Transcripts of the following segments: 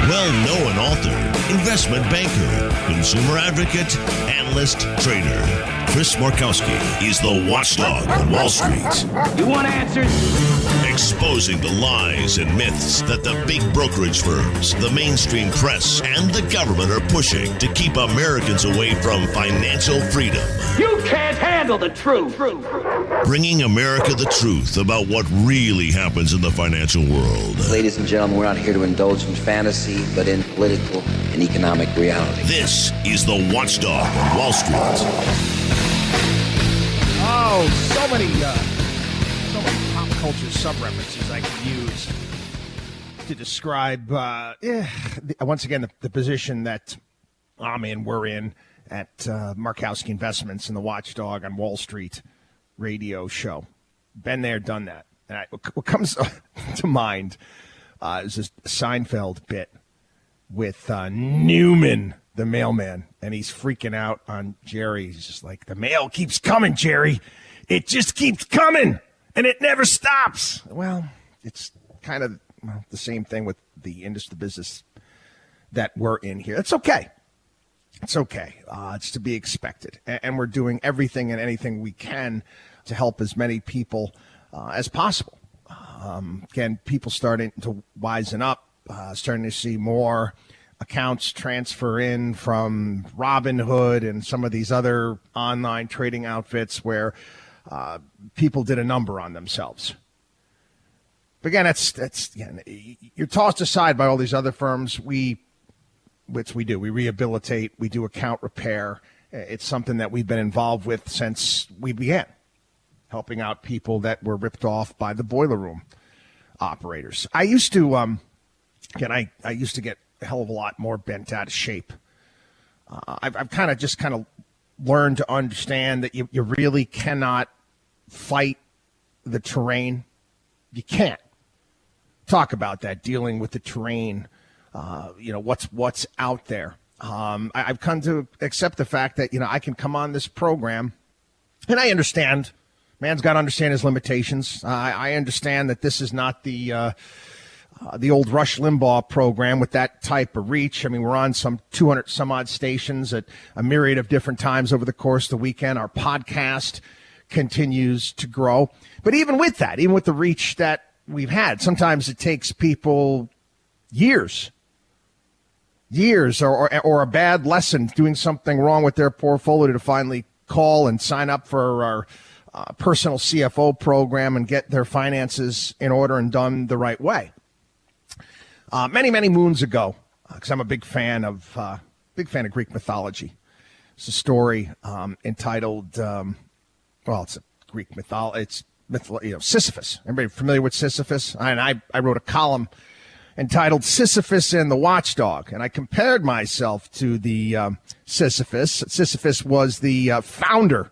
Well-known author, investment banker, consumer advocate, analyst, trader. Chris Markowski is the watchdog on Wall Street. You want answers? Exposing the lies and myths that the big brokerage firms, the mainstream press, and the government are pushing to keep Americans away from financial freedom. You can't handle the truth. Bringing America the truth about what really happens in the financial world. Ladies and gentlemen, we're not here to indulge in fantasy, but in political and economic reality. This is the Watchdog on Wall Street. Oh, so many pop culture sub-references I could use to describe, once again, the position that I'm in, we're in, at Markowski Investments and the Watchdog on Wall Street radio show. Been there, done that. And what comes to mind is this Seinfeld bit with Newman, the mailman, and he's freaking out on Jerry. He's just like, the mail keeps coming, Jerry. It just keeps coming, and it never stops. Well, it's kind of the same thing with the industry, the business that we're in here. It's okay. It's okay. It's to be expected. And we're doing everything and anything we can to help as many people as possible. Again, people starting to wisen up, starting to see more accounts transfer in from Robinhood and some of these other online trading outfits where people did a number on themselves. But again, that's you're tossed aside by all these other firms. Which we do. We rehabilitate. We do account repair. It's something that we've been involved with since we began, helping out people that were ripped off by the boiler room operators. I used to, I used to get a hell of a lot more bent out of shape. I've kind of learned to understand that you really cannot fight the terrain. You can't. Talk about that, dealing with the terrain. What's out there. I've come to accept the fact that, I can come on this program, and I understand. Man's got to understand his limitations. I understand that this is not the old Rush Limbaugh program with that type of reach. I mean, we're on some 200 some odd stations at a myriad of different times over the course of the weekend. Our podcast continues to grow. But even with that, even with the reach that we've had, sometimes it takes people years or a bad lesson, doing something wrong with their portfolio, to finally call and sign up for our personal CFO program and get their finances in order and done the right way. Many moons ago, because I'm a big fan of Greek mythology. It's a story entitled, it's a Greek mythology. It's Sisyphus. Everybody familiar with Sisyphus? And I wrote a column entitled Sisyphus and the Watchdog, and I compared myself to the Sisyphus. Sisyphus was the founder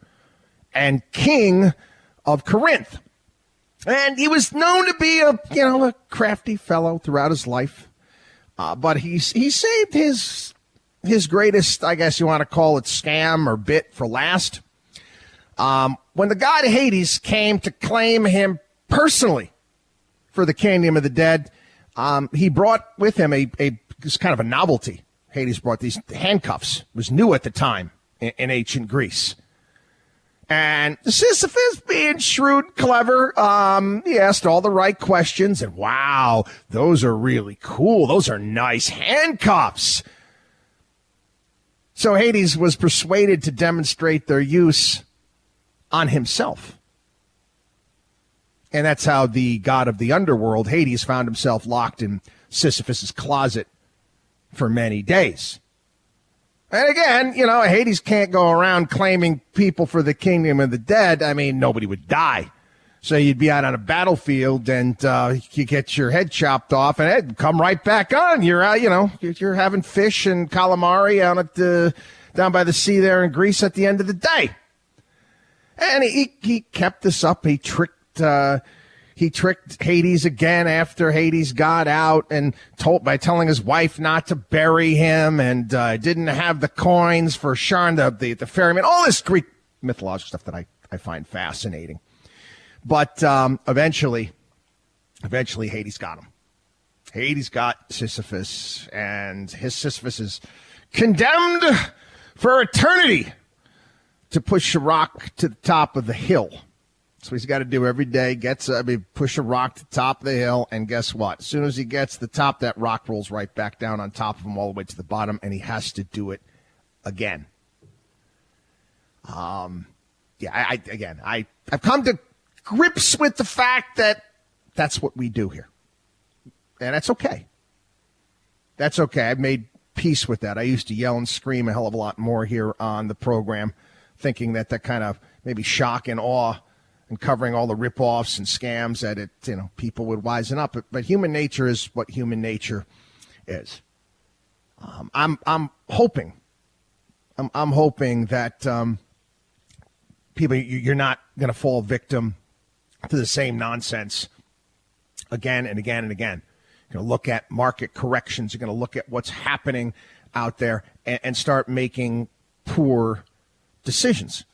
and king of Corinth, and he was known to be a crafty fellow throughout his life, but he saved his greatest, I guess you want to call it, scam or bit for last. When the god Hades came to claim him personally for the kingdom of the dead, he brought with him it's kind of a novelty. Hades brought these handcuffs. It was new at the time in ancient Greece. And Sisyphus, being shrewd, clever, he asked all the right questions. And wow, those are really cool. Those are nice handcuffs. So Hades was persuaded to demonstrate their use on himself. And that's how the god of the underworld, Hades, found himself locked in Sisyphus's closet for many days. And again, Hades can't go around claiming people for the kingdom of the dead. I mean, nobody would die. So you'd be out on a battlefield and you get your head chopped off and it'd come right back on. You're out, you're having fish and calamari down by the sea there in Greece at the end of the day. And he kept this up. He tricked Hades again after Hades got out and by telling his wife not to bury him, and didn't have the coins for Sharn, the ferryman. All this Greek mythological stuff that I find fascinating. But eventually Hades got him. Hades got Sisyphus, and his Sisyphus is condemned for eternity to push a rock to the top of the hill. So he's got to do every day. Push a rock to the top of the hill, and guess what? As soon as he gets to the top, that rock rolls right back down on top of him all the way to the bottom, and he has to do it again. I've come to grips with the fact that that's what we do here, and that's okay. That's okay. I've made peace with that. I used to yell and scream a hell of a lot more here on the program, thinking that kind of maybe shock and awe and covering all the ripoffs and scams that people would wisen up. But human nature is what human nature is. I'm hoping that people, you're not going to fall victim to the same nonsense again and again and again. You're going to look at market corrections. You're going to look at what's happening out there and start making poor decisions.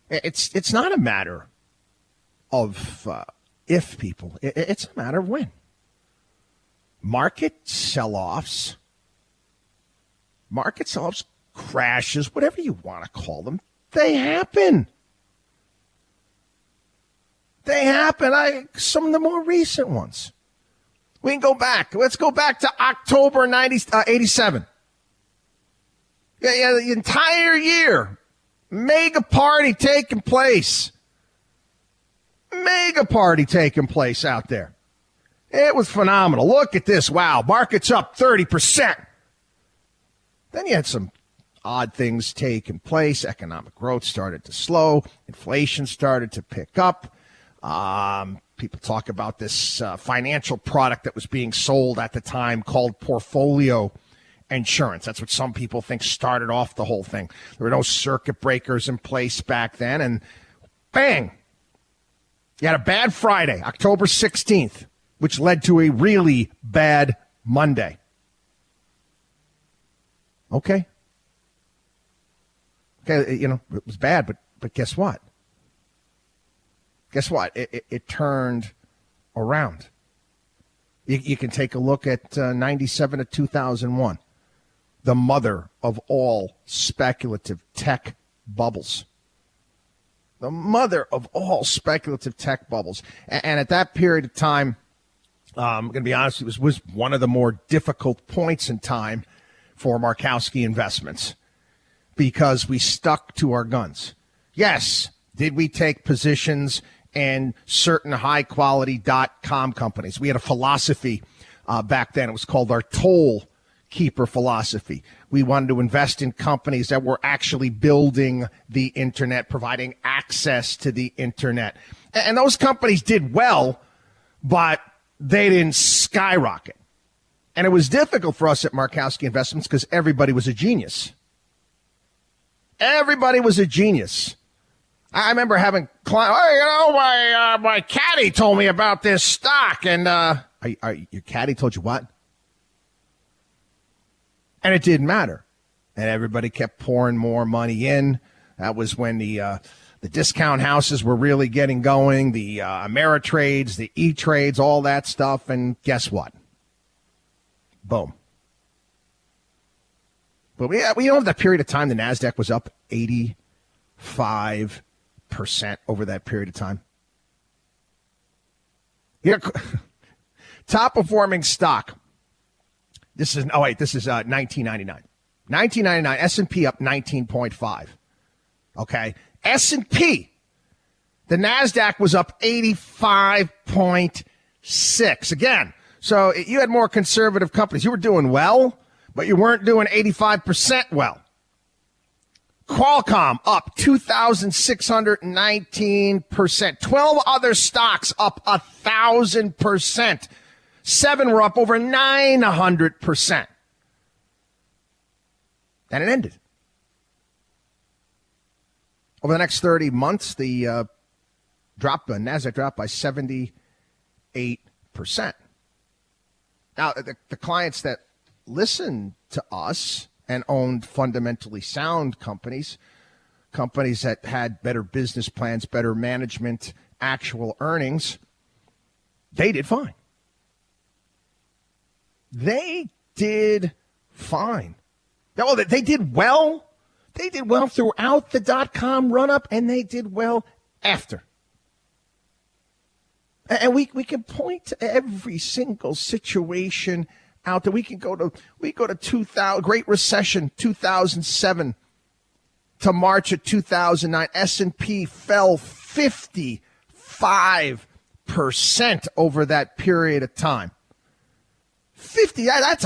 It's not a matter of if, people. It's a matter of when. Market sell-offs, crashes, whatever you want to call them, they happen. Some of the more recent ones. We can go back. Let's go back to October 87. Yeah, the entire year. Mega party taking place out there. It was phenomenal. Look at this. Wow, market's up 30%. Then you had some odd things taking place. Economic growth started to slow. Inflation started to pick up. People talk about this financial product that was being sold at the time called portfolio insurance. That's what some people think started off the whole thing. There were no circuit breakers in place back then, and bang! You had a bad Friday, October 16th, which led to a really bad Monday. Okay, it was bad, but guess what? It turned around. You can take a look at 97 to 2001. The mother of all speculative tech bubbles. And at that period of time, I'm going to be honest, it was one of the more difficult points in time for Markowski Investments because we stuck to our guns. Yes, did we take positions in certain high-quality .com companies? We had a philosophy back then. It was called our toll keeper philosophy. We wanted to invest in companies that were actually building the internet, providing access to the internet. And those companies did well, but they didn't skyrocket. And it was difficult for us at Markowski Investments because everybody was a genius. I remember having clients, my caddy told me about this stock. And your caddy told you what? And it didn't matter. And everybody kept pouring more money in. That was when the discount houses were really getting going, the Ameritrades, the E-Trades, all that stuff. And guess what? Boom. But we have that period of time, the NASDAQ was up 85% over that period of time. Top performing stock. This is 1999. 1999, S&P up 19.5. Okay. S&P. The NASDAQ was up 85.6. Again, so you had more conservative companies. You were doing well, but you weren't doing 85% well. Qualcomm up 2,619%. 12 other stocks up 1,000%. 7 were up over 900%. Then it ended. Over the next 30 months, the NASDAQ dropped by 78%. Now, the clients that listened to us and owned fundamentally sound companies companies that had better business plans, better management, actual earnings, they did fine. They did fine. Well, they did well. They did well throughout the dot-com run-up, and they did well after. And we can point to every single situation out there. We go to 2000, Great Recession, 2007 to March of 2009. S&P fell 55% over that period of time. 50. That's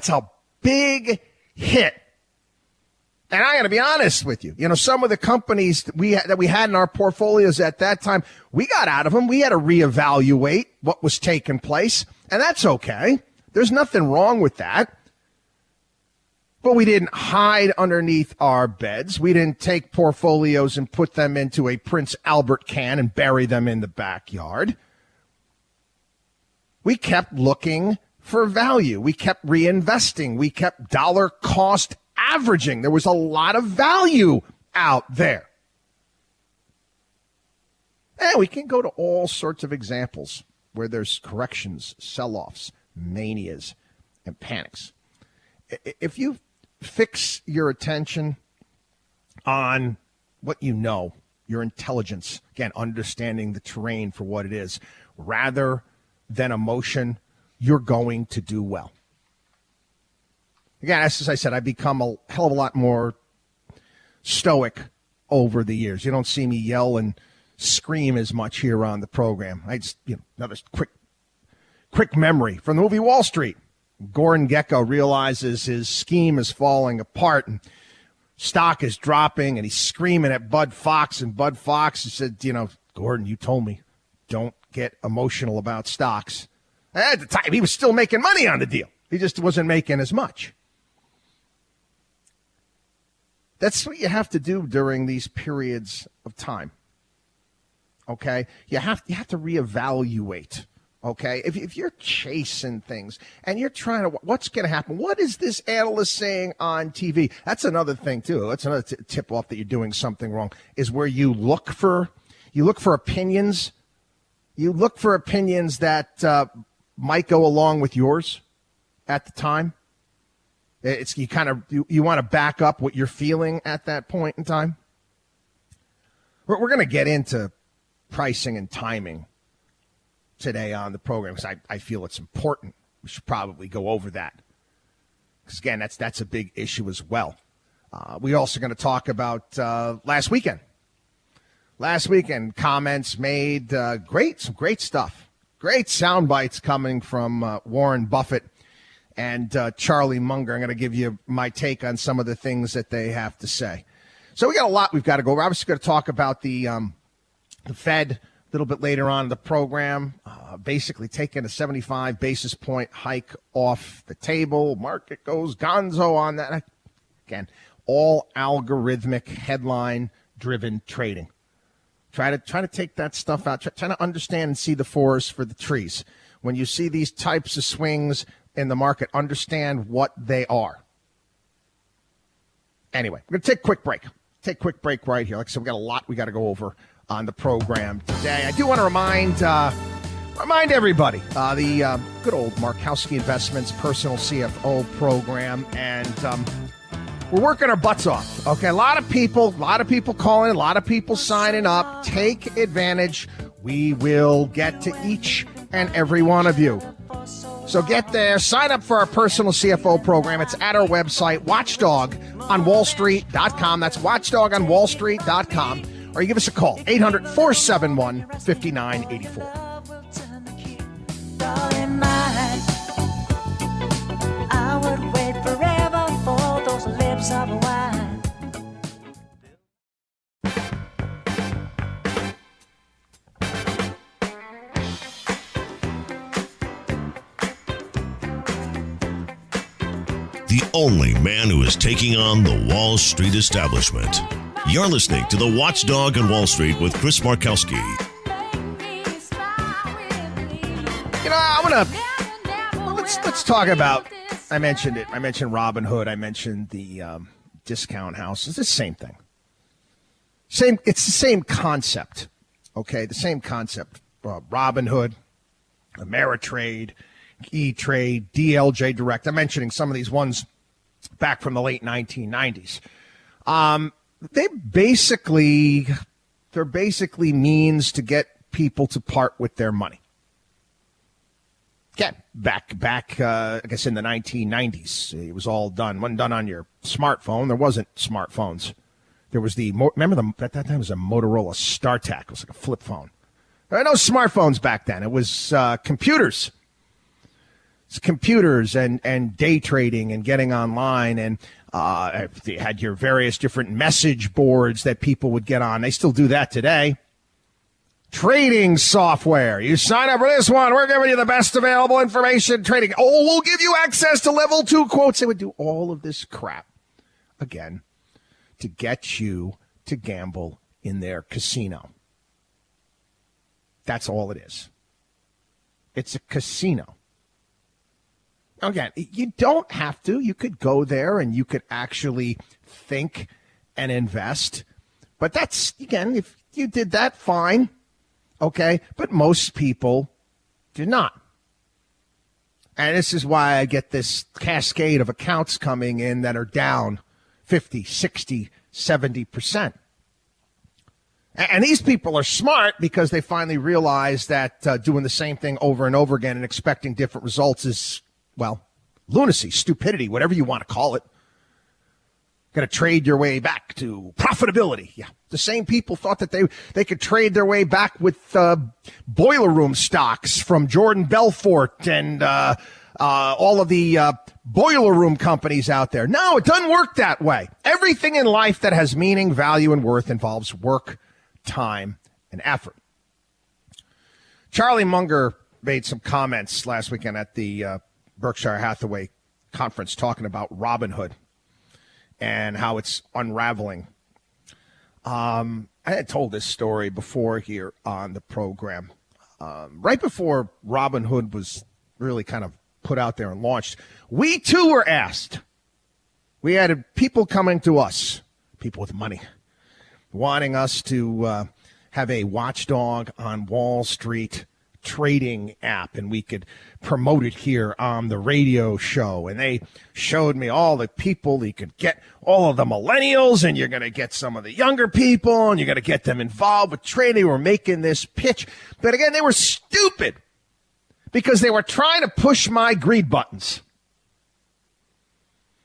a big hit. And I got to be honest with you. You know, some of the companies that we had in our portfolios at that time, we got out of them. We had to reevaluate what was taking place, and that's okay. There's nothing wrong with that. But we didn't hide underneath our beds. We didn't take portfolios and put them into a Prince Albert can and bury them in the backyard. We kept looking for value. We kept reinvesting. We kept dollar cost averaging. There was a lot of value out there. And we can go to all sorts of examples where there's corrections, sell-offs, manias, and panics. If you fix your attention on what you know, your intelligence, again, understanding the terrain for what it is, rather than emotion, you're going to do well. Again, as I said, I've become a hell of a lot more stoic over the years. You don't see me yell and scream as much here on the program. I just, another quick memory from the movie Wall Street. Gordon Gekko realizes his scheme is falling apart and stock is dropping, and he's screaming at Bud Fox. And Bud Fox said, Gordon, you told me don't get emotional about stocks. At the time, he was still making money on the deal. He just wasn't making as much. That's what you have to do during these periods of time. Okay? You have to reevaluate. Okay? If you're chasing things and you're trying to, what's going to happen? What is this analyst saying on TV? That's another thing too. That's another tip off that you're doing something wrong, is where you look for opinions. You look for opinions that might go along with yours at the time. It's you want to back up what you're feeling at that point in time. We're going to get into pricing and timing today on the program because I feel it's important. We should probably go over that because, again, that's a big issue as well. We're also going to talk about last weekend. Last weekend, comments made, some great stuff. Great sound bites coming from Warren Buffett and Charlie Munger. I'm going to give you my take on some of the things that they have to say. So we got a lot we've got to go over. We're obviously going to talk about the Fed a little bit later on in the program, basically taking a 75 basis point hike off the table. Market goes gonzo on that. Again, all algorithmic headline-driven trading. Try to take that stuff out. Try to understand and see the forest for the trees. When you see these types of swings in the market, understand what they are. Anyway, we're going to take a quick break. Take a quick break right here. Like I said, we got a lot we got to go over on the program today. I do want to remind everybody the good old Markowski Investments personal CFO program, and we're working our butts off. Okay, a lot of people calling, a lot of people signing up. Take advantage. We will get to each and every one of you. So get there, sign up for our personal CFO program. It's at our website, watchdogonwallstreet.com. That's watchdogonwallstreet.com. Or you give us a call, 800-471-5984. I would wait forever for those lips of wine. The only man who is taking on the Wall Street establishment. You're listening to the Watchdog on Wall Street with Chris Markowski. Let's talk about, I mentioned it. I mentioned Robinhood. I mentioned the discount houses. It's the same thing. It's the same concept. Okay, the same concept. Robinhood, Ameritrade, E-Trade, DLJ Direct. I'm mentioning some of these ones back from the late 1990s. They're basically means to get people to part with their money. Again, back, I guess in the 1990s, it was all done. It wasn't done on your smartphone. There wasn't smartphones. There was at that time it was a Motorola StarTAC. It was like a flip phone. There were no smartphones back then. It was computers. It's computers and day trading and getting online, and they had your various different message boards that people would get on. They still do that today. Trading software. You sign up for this one. We're giving you the best available information trading. Oh, we'll give you access to level 2 quotes. They would do all of this crap, again, to get you to gamble in their casino. That's all it is. It's a casino. Again, you don't have to. You could go there and you could actually think and invest. But that's, again, if you did that, fine. Okay, but most people do not. And this is why I get this cascade of accounts coming in that are down 50, 60, 70%. And these people are smart because they finally realize that doing the same thing over and over again and expecting different results is, well, lunacy, stupidity, whatever you want to call it. Got to trade your way back to profitability. Yeah. The same people thought that they could trade their way back with boiler room stocks from Jordan Belfort and all of the boiler room companies out there. No, it doesn't work that way. Everything in life that has meaning, value, and worth involves work, time, and effort. Charlie Munger made some comments last weekend at the Berkshire Hathaway conference talking about Robinhood and how it's unraveling. I had told this story before here on the program. Right before Robinhood was really kind of put out there and launched, we too were asked. We had people coming to us, people with money, wanting us to have a Watchdog on Wall Street trading app, and we could promote it here on the radio show. And they showed me all the people. You could get all of the millennials, and you're going to get some of the younger people, and you're going to get them involved with trading. They were making this pitch. But again, they were stupid because they were trying to push my greed buttons.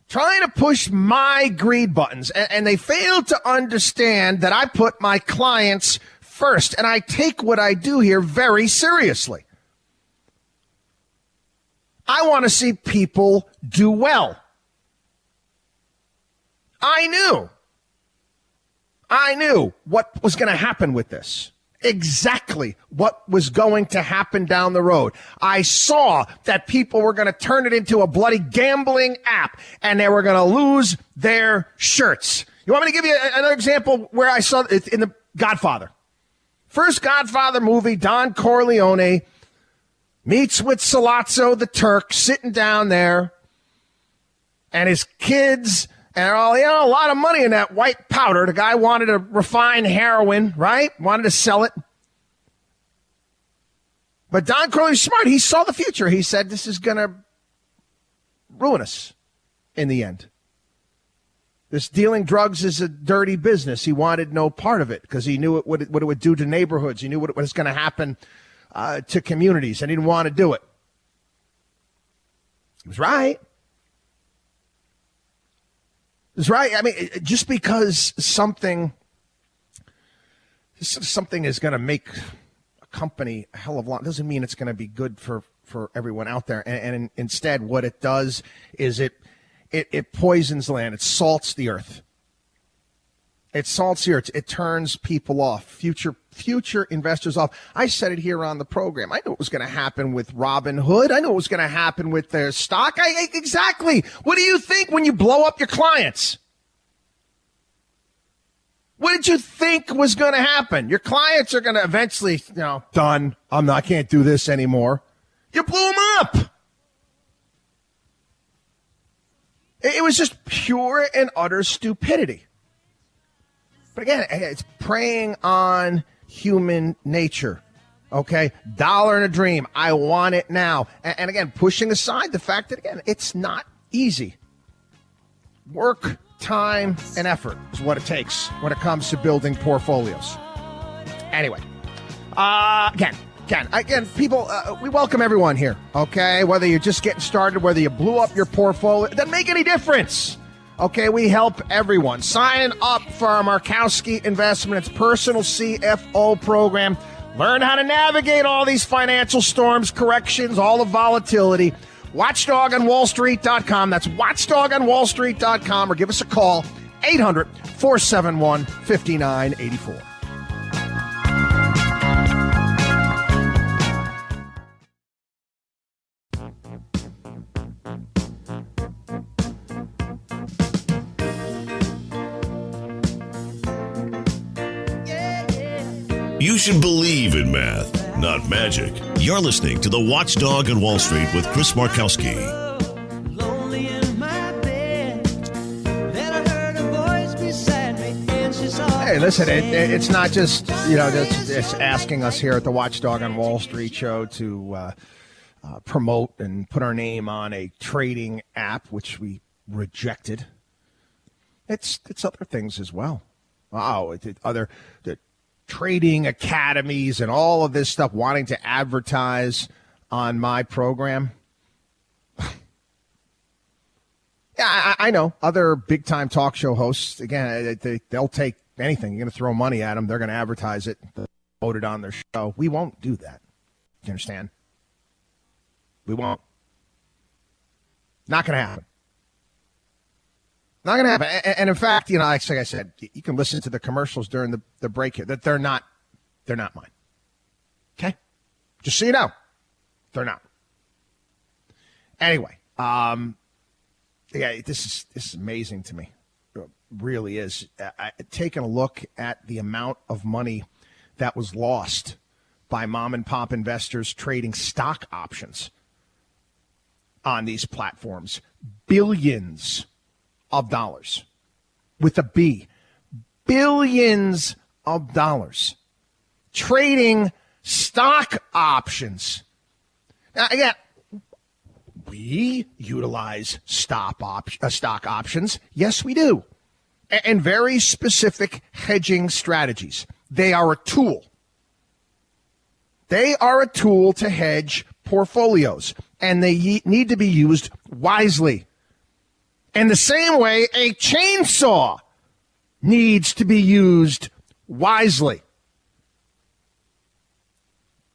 Trying to push my greed buttons. And they failed to understand that I put my clients first, and I take what I do here very seriously. I want to see people do well. I knew what was going to happen with this. Exactly what was going to happen down the road. I saw that people were going to turn it into a bloody gambling app, and they were going to lose their shirts. You want me to give you another example where I saw it in The Godfather? First Godfather movie, Don Corleone meets with Sollozzo the Turk, sitting down there, and his kids, and all, a lot of money in that white powder. The guy wanted to refine heroin, right? Wanted to sell it. But Don Corleone's smart. He saw the future. He said, this is going to ruin us in the end. This dealing drugs is a dirty business. He wanted no part of it because he knew what it would do to neighborhoods. He knew what was going to happen to communities, and he didn't want to do it. He was right. He was right. I mean, just because something is going to make a company a hell of a lot doesn't mean it's going to be good for everyone out there. And instead, what it does is it poisons land. It salts the earth. It salts the earth. It turns people off, future investors off. I said it here on the program. I knew what was going to happen with Robinhood. I knew what was going to happen with their stock. Exactly. What do you think when you blow up your clients? What did you think was going to happen? Your clients are going to eventually, done. I can't do this anymore. You blew them up. It was just pure and utter stupidity. But again, it's preying on human nature. Okay, dollar and a dream. I want it now. And again, pushing aside the fact that, again, it's not easy. Work, time, and effort is what it takes when it comes to building portfolios. Anyway, again, people, we welcome everyone here, okay? Whether you're just getting started, whether you blew up your portfolio, it doesn't make any difference. Okay, we help everyone. Sign up for our Markowski Investments personal CFO program. Learn how to navigate all these financial storms, corrections, all the volatility. WatchdogOnWallStreet.com. That's WatchdogOnWallStreet.com, or give us a call, 800-471-5984. You should believe in math, not magic. You're listening to the Watchdog on Wall Street with Chris Markowski. Hey, listen, it's not just, it's asking us here at the Watchdog on Wall Street show to promote and put our name on a trading app, which we rejected. It's other things as well. Other trading academies and all of this stuff wanting to advertise on my program. Yeah, I know. Other big-time talk show hosts, again, they'll take anything. You're going to throw money at them. They're going to advertise it, promote it on their show. We won't do that. You understand? We won't. Not going to happen. Not going to happen. And in fact, like I said, you can listen to the commercials during the break here. That they're not mine. Okay? Just so you know, they're not. Anyway, this is amazing to me. It really is. Taking a look at the amount of money that was lost by mom and pop investors trading stock options on these platforms. Billions of dollars with a B. Billions of dollars trading stock options. Now, again, we utilize stock options. Yes, we do. And very specific hedging strategies. They are a tool. They are a tool to hedge portfolios, and they need to be used wisely. In the same way, a chainsaw needs to be used wisely.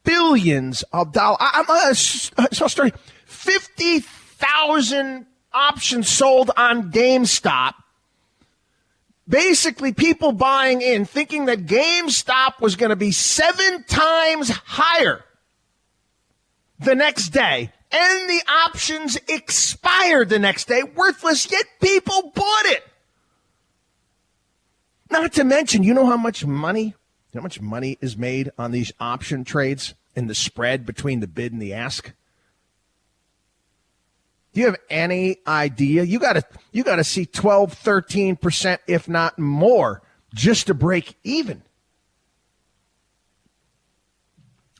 Billions of dollars. I saw a story. 50,000 options sold on GameStop. Basically, people buying in, thinking that GameStop was going to be 7 times higher the next day. And the options expired the next day, worthless, yet people bought it. Not to mention, you know how much money is made on these option trades in the spread between the bid and the ask? Do you have any idea? You got to see 12, 13%, if not more, just to break even.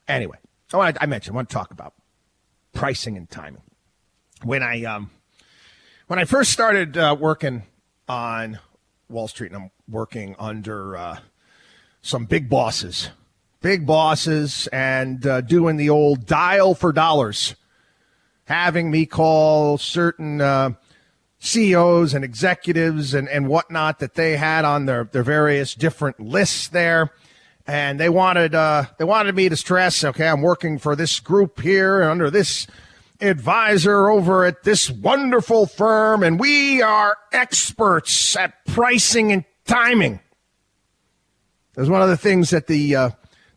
Anyway, I want to talk about pricing and timing. When I first started working on Wall Street, and I'm working under some big bosses, and doing the old dial for dollars, having me call certain CEOs and executives and whatnot that they had on their various different lists there. And they wanted me to stress, okay, I'm working for this group here under this advisor over at this wonderful firm, and we are experts at pricing and timing. There's one of the things that the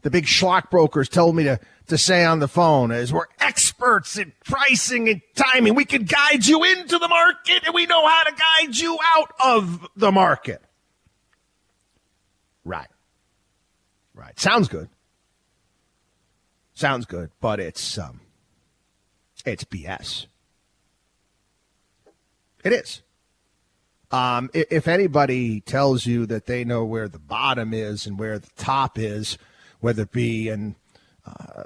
big schlock brokers told me to say on the phone is, we're experts at pricing and timing. We can guide you into the market, and we know how to guide you out of the market. Right. Sounds good, but it's BS. It is. If anybody tells you that they know where the bottom is and where the top is, whether it be in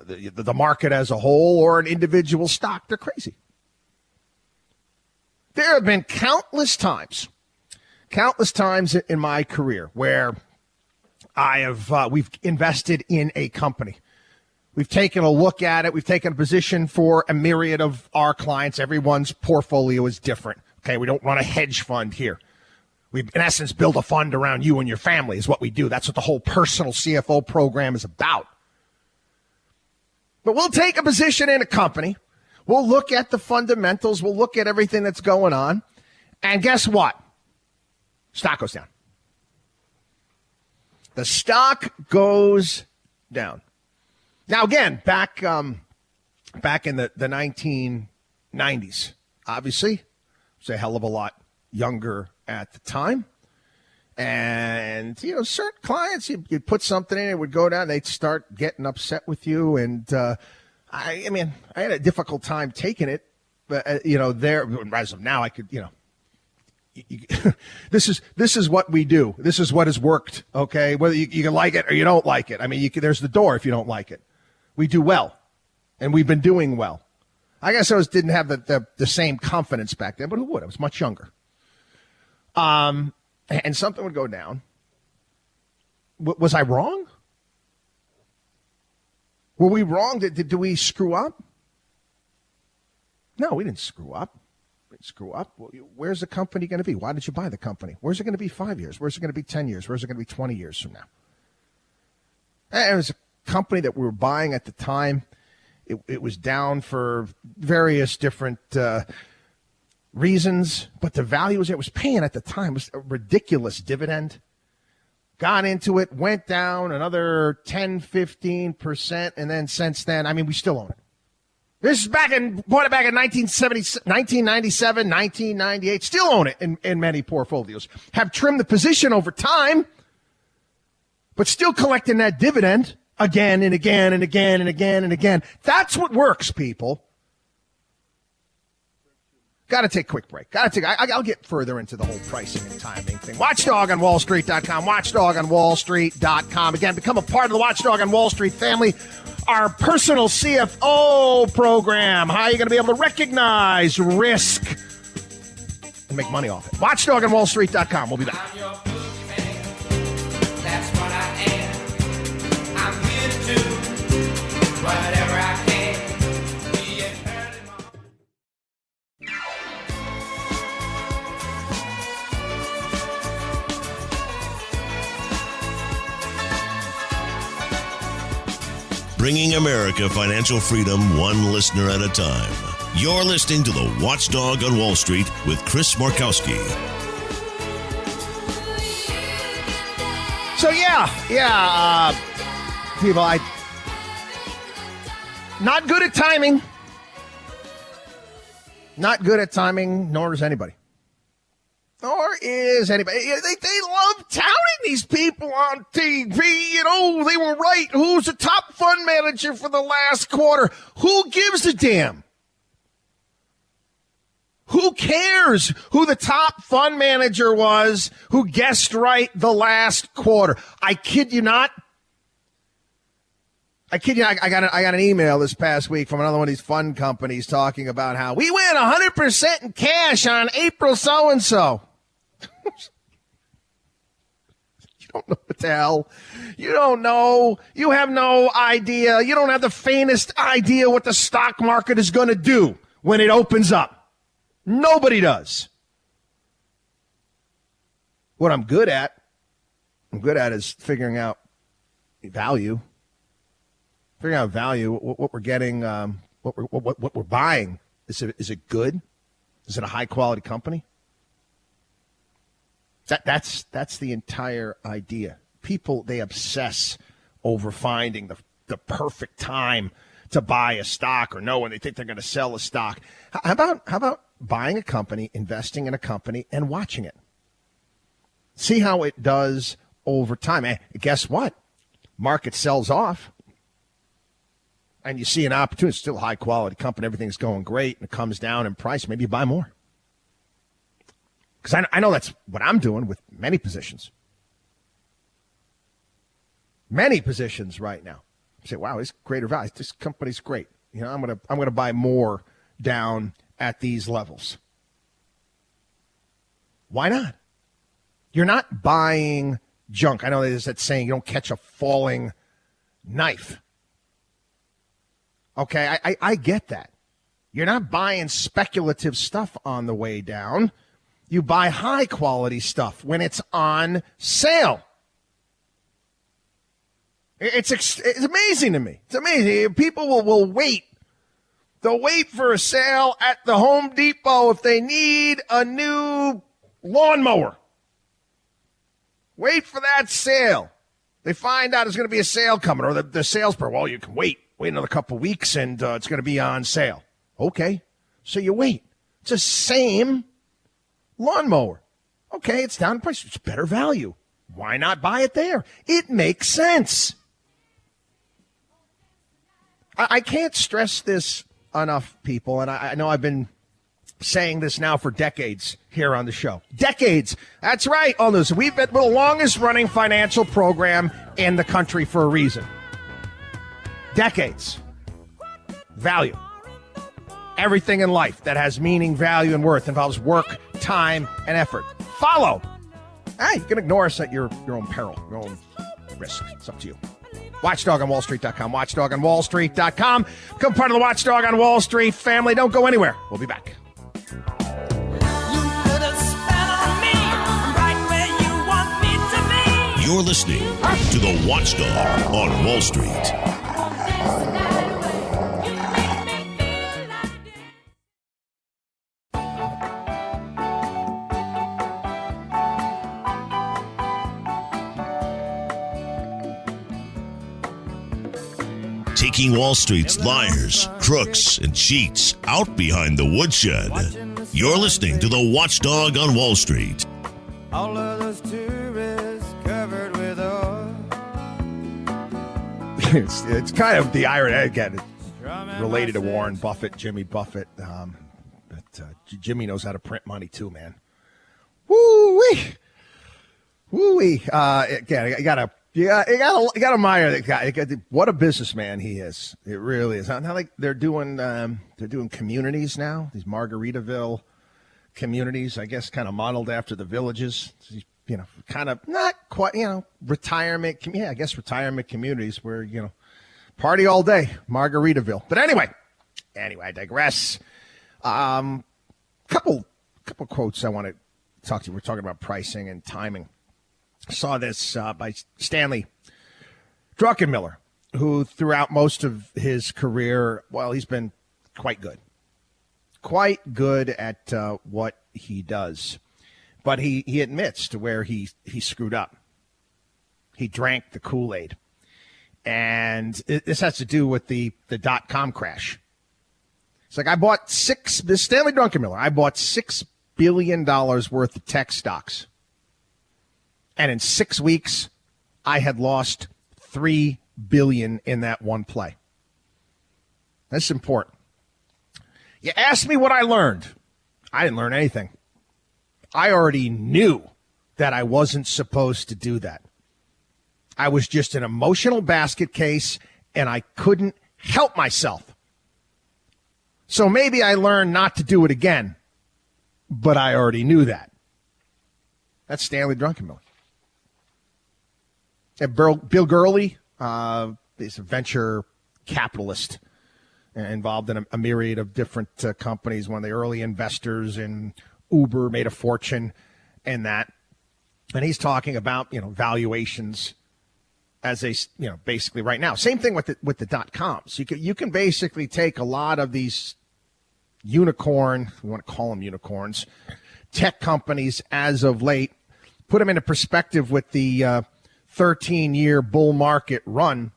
the market as a whole or an individual stock, they're crazy. There have been countless times in my career where we've invested in a company. We've taken a look at it. We've taken a position for a myriad of our clients. Everyone's portfolio is different. Okay, we don't run a hedge fund here. We, in essence, build a fund around you and your family is what we do. That's what the whole personal CFO program is about. But we'll take a position in a company. We'll look at the fundamentals. We'll look at everything that's going on. And guess what? Stock goes down. The stock goes down. Now, again, back in the 1990s, obviously, I was a hell of a lot younger at the time. And, certain clients, you'd put something in, it would go down, they'd start getting upset with you. And, I had a difficult time taking it. But, as of now, I could, this is what we do. This is what has worked, okay? Whether you can like it or you don't like it. I mean, there's the door if you don't like it. We do well, and we've been doing well. I guess I didn't have the same confidence back then, but who would? I was much younger. And something would go down. Was I wrong? Were we wrong? Did we screw up? No, we didn't screw up. Where's the company going to be? Why did you buy the company? Where's it going to be 5 years? Where's it going to be 10 years? Where's it going to be 20 years from now? And it was a company that we were buying at the time. It was down for various different reasons, but the value it was paying at the time was a ridiculous dividend. Got into it, went down another 10, 15%, and then since then, we still own it. This is back in 1997, 1998. Still own it in many portfolios. Have trimmed the position over time, but still collecting that dividend again and again and again and again and again. That's what works, people. Got to take a quick break. I'll get further into the whole pricing and timing thing. WatchdogOnWallStreet.com. WatchdogOnWallStreet.com. Again, become a part of the Watchdog on Wall Street family. Our personal CFO program. How are you going to be able to recognize risk and make money off it? WatchdogOnWallStreet.com. We'll be back. I'm your boogeyman. That's what I am. I'm here to do whatever I can. Be it early morning. Bringing America financial freedom one listener at a time. You're listening to the Watchdog on Wall Street with Chris Markowski. So, people, not good at timing. Not good at timing, nor is anybody. Nor is anybody. They love touting these people on TV. They were right. Who's the top fund manager for the last quarter? Who gives a damn? Who cares who the top fund manager was who guessed right the last quarter? I kid you not. I got an email this past week from another one of these fund companies talking about how we win 100% in cash on April so-and-so. You don't know what the hell. You don't know. You have no idea. You don't have the faintest idea what the stock market is going to do when it opens up. Nobody does. What I'm good at is figuring out value. Figuring out value, what we're getting, what we're buying. Is it good? Is it a high quality company? That's the entire idea. People, they obsess over finding the perfect time to buy a stock or know when they think they're going to sell a stock. How about buying a company, investing in a company, and watching it? See how it does over time. And guess what? Market sells off. And you see an opportunity, it's still a high-quality company, everything's going great, and it comes down in price, maybe you buy more. Because I know that's what I'm doing with many positions. Many positions right now. I say, wow, it's greater value. This company's great. You know, I'm gonna buy more down at these levels. Why not? You're not buying junk. I know there's that saying, you don't catch a falling knife. Okay, I get that. You're not buying speculative stuff on the way down. You buy high quality stuff when it's on sale. It's amazing to me. It's amazing. People will wait. They'll wait for a sale at the Home Depot if they need a new lawnmower. Wait for that sale. They find out there's going to be a sale coming, or the salesperson, well, you can wait another couple of weeks, and it's going to be on sale. Okay, so you wait. It's the same lawnmower. Okay, it's down in price. It's better value. Why not buy it there? It makes sense. I can't stress this enough, people, and I know I've been saying this now for decades here on the show. Decades. That's right. Oh, listen, we've been the longest running financial program in the country for a reason. Decades. Value. Everything in life that has meaning, value, and worth involves work, time, and effort. Follow. Hey, you can ignore us at your own peril, your own risk. It's up to you. WatchdogOnWallStreet.com. WatchdogOnWallStreet.com. Become part of the Watchdog on Wall Street family. Don't go anywhere. We'll be back. You're listening to the Watchdog on Wall Street. Taking Wall Street's liars, crooks, and cheats out behind the woodshed. You're listening to the Watchdog on Wall Street. All of those tourists covered with oil. It's kind of the irony, again, related to Warren Buffett, Jimmy Buffett. But Jimmy knows how to print money too, man. Woo-wee. Woo-wee. Again, you gotta admire that guy. What a businessman he is. It really is. Now, like they're doing communities now. These Margaritaville communities, I guess, kind of modeled after the villages. You know, kind of not quite. You know, retirement. Yeah, I guess retirement communities where party all day, Margaritaville. But anyway, I digress. Couple quotes I want to talk to you. We're talking about pricing and timing. I saw this by Stanley Druckenmiller, who throughout most of his career, well, he's been quite good at what he does. But he admits to where he screwed up. He drank the Kool-Aid. And this has to do with the dot-com crash. It's like this Stanley Druckenmiller, I bought $6 billion worth of tech stocks. And in 6 weeks, I had lost $3 billion in that one play. That's important. You asked me what I learned. I didn't learn anything. I already knew that I wasn't supposed to do that. I was just an emotional basket case, and I couldn't help myself. So maybe I learned not to do it again, but I already knew that. That's Stanley Druckenmiller. Bill Gurley is a venture capitalist involved in a myriad of different companies. One of the early investors in Uber, made a fortune in that. And he's talking about, valuations as basically right now. Same thing with the dot-coms. You can basically take a lot of these unicorn, we want to call them unicorns, tech companies as of late, put them into perspective with the 13-year bull market run.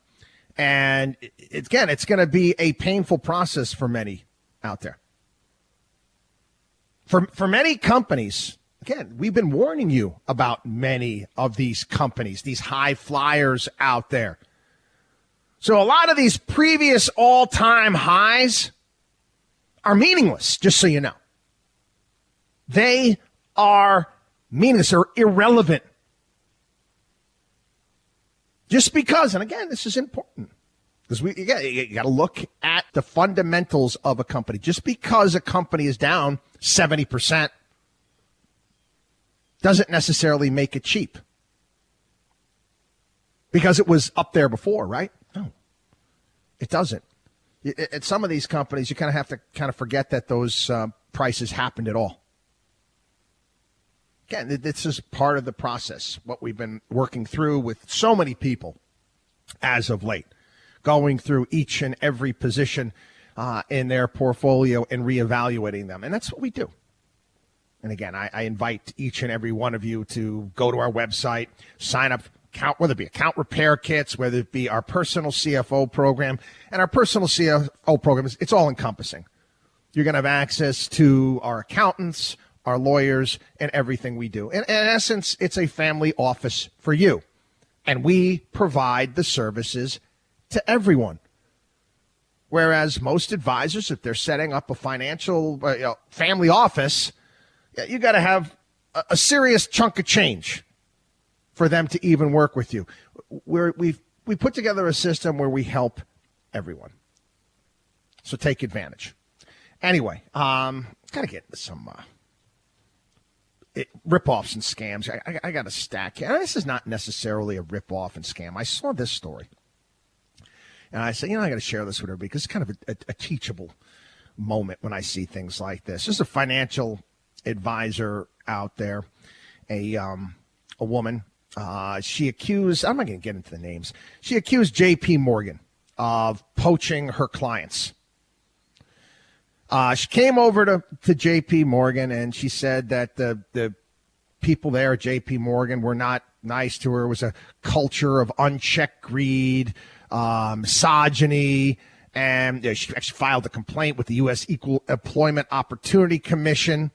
And again, it's going to be a painful process for many out there. For many companies, again, we've been warning you about many of these companies, these high flyers out there. So a lot of these previous all-time highs are meaningless, just so you know. They are meaningless or irrelevant. Just because, and again, this is important, because you got to look at the fundamentals of a company. Just because a company is down 70% doesn't necessarily make it cheap. Because it was up there before, right? No, it doesn't. At some of these companies, you kind of have to forget that those prices happened at all. Again, this is part of the process, what we've been working through with so many people as of late, going through each and every position in their portfolio and reevaluating them. And that's what we do. And again, I invite each and every one of you to go to our website, sign up, whether it be account repair kits, whether it be our personal CFO program. And our personal CFO program, it's all encompassing. You're going to have access to our accountants, our lawyers, and everything we do. In essence, it's a family office for you. And we provide the services to everyone. Whereas most advisors, if they're setting up a financial family office, you got to have a serious chunk of change for them to even work with you. We put together a system where we help everyone. So take advantage. Anyway, got to get into some rip-offs and scams. I got a stack here. This is not necessarily a rip-off and scam. I saw this story. And I said, I got to share this with everybody because it's kind of a teachable moment when I see things like this. There's a financial advisor out there, a woman. She accused, I'm not going to get into the names. She accused J.P. Morgan of poaching her clients. She came over to J.P. Morgan and she said that the people there at J.P. Morgan were not nice to her. It was a culture of unchecked greed, misogyny, and she actually filed a complaint with the U.S. Equal Employment Opportunity Commission.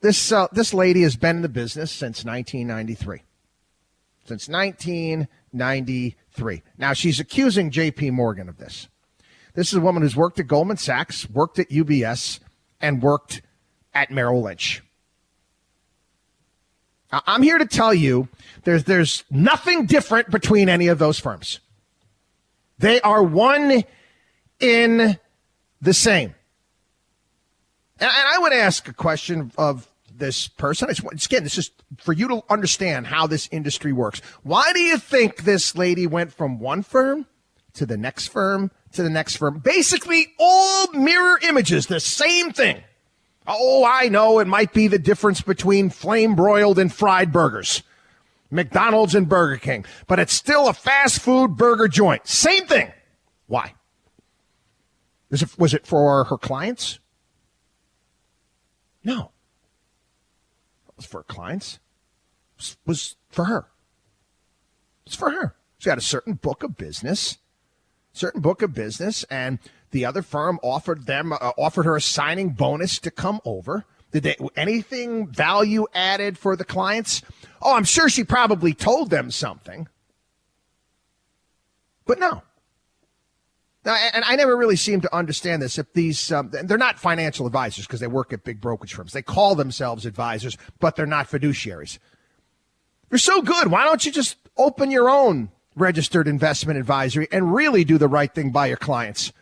This lady has been in the business since 1993. Since 1993. Now, she's accusing J.P. Morgan of this. This is a woman who's worked at Goldman Sachs, worked at UBS, and worked at Merrill Lynch. Now, I'm here to tell you there's nothing different between any of those firms. They are one in the same. And I would ask a question of this person. Again, this is for you to understand how this industry works. Why do you think this lady went from one firm to the next firm to the next firm? Basically, all mirror images, the same thing. Oh, I know it might be the difference between flame-broiled and fried burgers, McDonald's and Burger King, but it's still a fast food burger joint. Same thing. Why? Was it for her clients? No. It was for her clients. It was for her. It's for her. She had a certain book of business, and the other firm offered her a signing bonus to come over. Did they anything value added for the clients? Oh, I'm sure she probably told them something. But no. Now, and I never really seem to understand this. If these, they're not financial advisors because they work at big brokerage firms. They call themselves advisors, but they're not fiduciaries. You're so good. Why don't you just open your own registered investment advisory and really do the right thing by your clients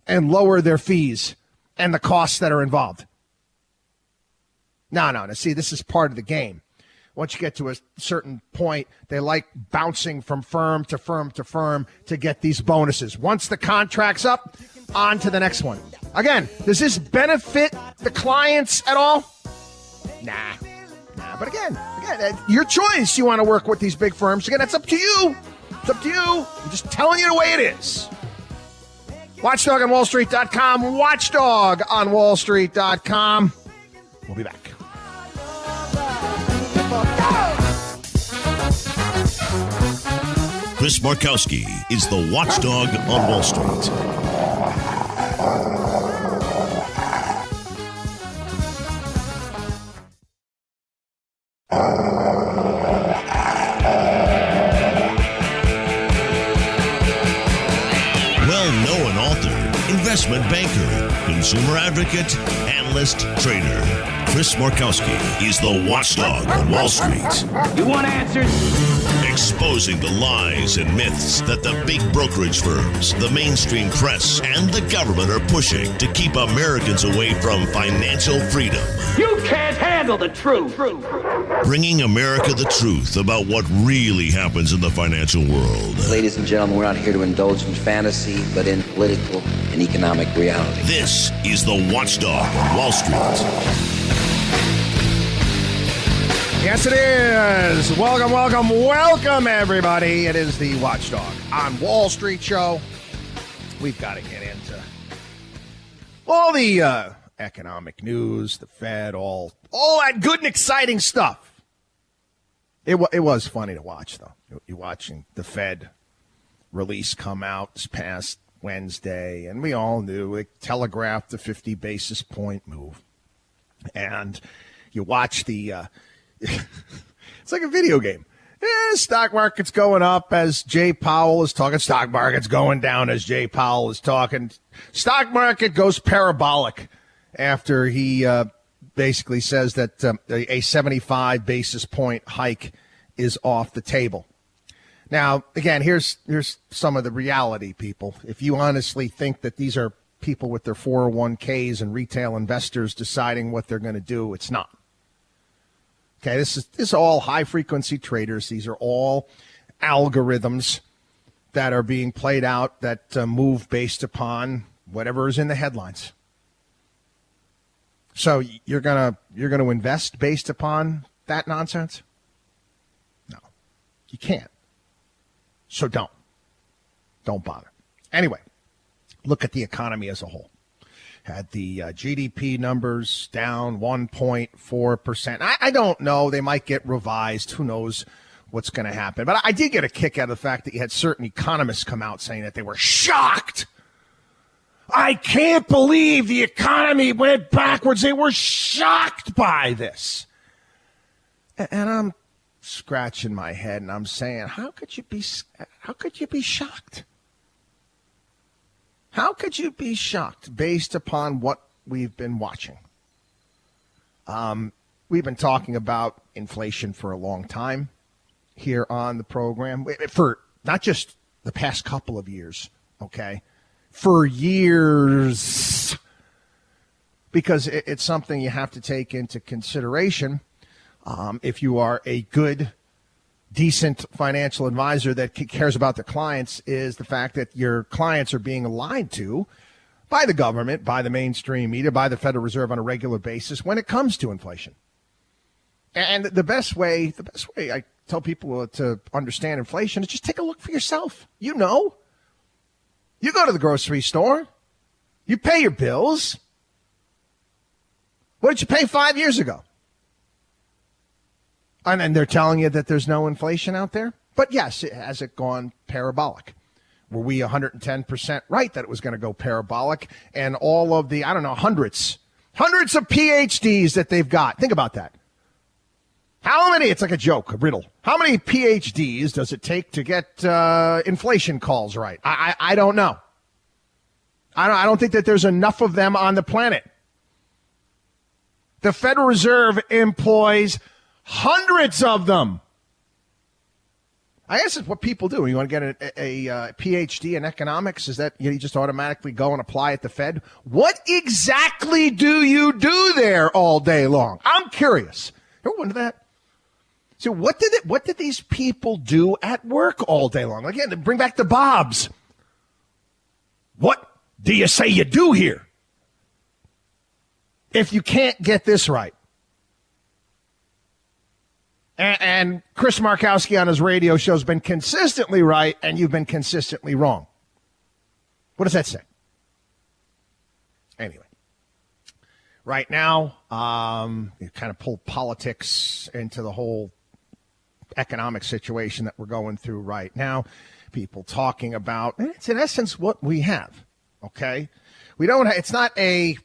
and lower their fees and the costs that are involved? No. See, this is part of the game. Once you get to a certain point, they like bouncing from firm to firm to firm to get these bonuses. Once the contract's up, on to the next one. Again, does this benefit the clients at all? Nah. But again, your choice. You want to work with these big firms. Again, that's up to you. It's up to you. I'm just telling you the way it is. Watchdog on WallStreet.com. Watchdog on WallStreet.com. We'll be back. Chris Markowski is the Watchdog on Wall Street. Well-known author, investment banker, consumer advocate, analyst, trader. Chris Markowski is the watchdog on Wall Street. You want answers? Exposing the lies and myths that the big brokerage firms, the mainstream press, and the government are pushing to keep Americans away from financial freedom. You can't handle the truth. Bringing America the truth about what really happens in the financial world. Ladies and gentlemen, we're not here to indulge in fantasy, but in political and economic reality. This is the Watchdog on Wall Street. Yes, it is. Welcome, everybody. It is the Watchdog on Wall Street show. We've got to get into all the economic news, the Fed, all that good and exciting stuff. It was funny to watch, though. You're watching the Fed release come out this past Wednesday, and we all knew it telegraphed the 50 basis point move. And you watch the it's like a video game. Stock market's going up as Jay Powell is talking. Stock market's going down as Jay Powell is talking. Stock market goes parabolic after he basically says that a 75 basis point hike is off the table. Now, again, here's some of the reality, people. If you honestly think that these are people with their 401ks and retail investors deciding what they're going to do, it's not. Okay, this is all high-frequency traders. These are all algorithms that are being played out that move based upon whatever is in the headlines. So you're gonna invest based upon that nonsense? No, you can't. So don't bother. Anyway, look at the economy as a whole. Had the GDP numbers down 1.4%. I don't know. They might get revised. Who knows what's going to happen? But I did get a kick out of the fact that you had certain economists come out saying that they were shocked. I can't believe the economy went backwards. They were shocked by this. And I'm scratching my head and I'm saying, how could you be shocked? How could you be shocked based upon what we've been watching? We've been talking about inflation for a long time here on the program, for not just the past couple of years, okay? For years, because it's something you have to take into consideration if you are a good, decent financial advisor that cares about their clients, is the fact that your clients are being lied to by the government, by the mainstream media, by the Federal Reserve on a regular basis when it comes to inflation. And the best way I tell people to understand inflation is just take a look for yourself. You know, you go to the grocery store, you pay your bills. What did you pay 5 years ago? And then they're telling you that there's no inflation out there. But yes, has it gone parabolic? Were we 110% right that it was going to go parabolic? And all of the, hundreds of PhDs that they've got. Think about that. How many, it's like a joke, a riddle. How many PhDs does it take to get inflation calls right? I don't know. I don't think that there's enough of them on the planet. The Federal Reserve employs hundreds of them. I guess it's what people do. You want to get a PhD in economics? Is that you just automatically go and apply at the Fed? What exactly do you do there all day long? I'm curious. You ever wonder that? So what did these people do at work all day long? Again, to bring back the Bobs. What do you say you do here if you can't get this right? And Chris Markowski on his radio show has been consistently right, and you've been consistently wrong. What does that say? Anyway, right now, you kind of pull politics into the whole economic situation that we're going through right now. People talking about, it's in essence what we have, okay? We don't, it's not a,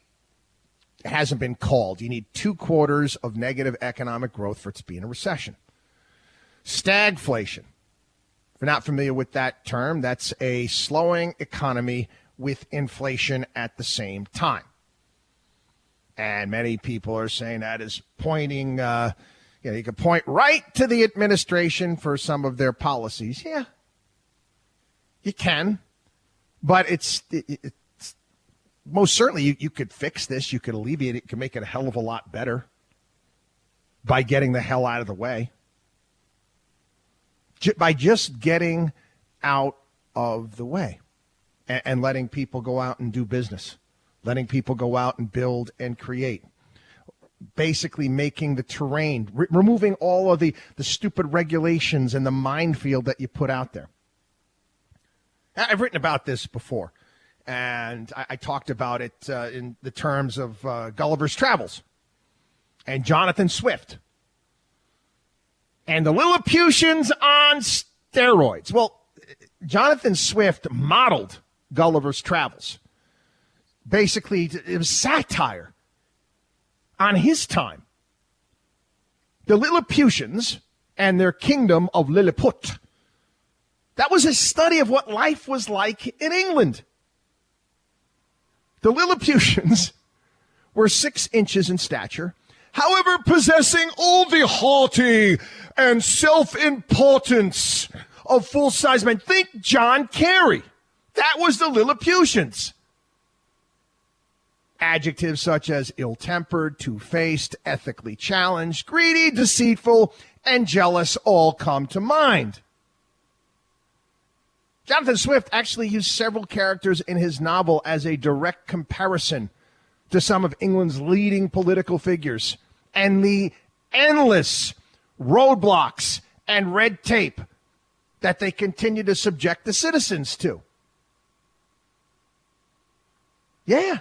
it hasn't been called. You need 2 quarters of negative economic growth for it to be in a recession. Stagflation. If you're not familiar with that term, that's a slowing economy with inflation at the same time. And many people are saying that is pointing, you can point right to the administration for some of their policies. Yeah, you can. But it's most certainly you could fix this. You could alleviate it. You could make it a hell of a lot better by getting the hell out of the way. By just getting out of the way and letting people go out and do business. Letting people go out and build and create. Basically making the terrain, removing all of the stupid regulations and the minefield that you put out there. I've written about this before, and I talked about it in the terms of Gulliver's Travels and Jonathan Swift and the Lilliputians on steroids. Well, Jonathan Swift modeled Gulliver's Travels. Basically, it was satire on his time. The Lilliputians and their kingdom of Lilliput. That was a study of what life was like in England. The Lilliputians were 6 inches in stature, however, possessing all the haughty and self-importance of full-size men. Think John Kerry. That was the Lilliputians. Adjectives such as ill-tempered, two-faced, ethically challenged, greedy, deceitful, and jealous all come to mind. Jonathan Swift actually used several characters in his novel as a direct comparison to some of England's leading political figures and the endless roadblocks and red tape that they continue to subject the citizens to. Yeah.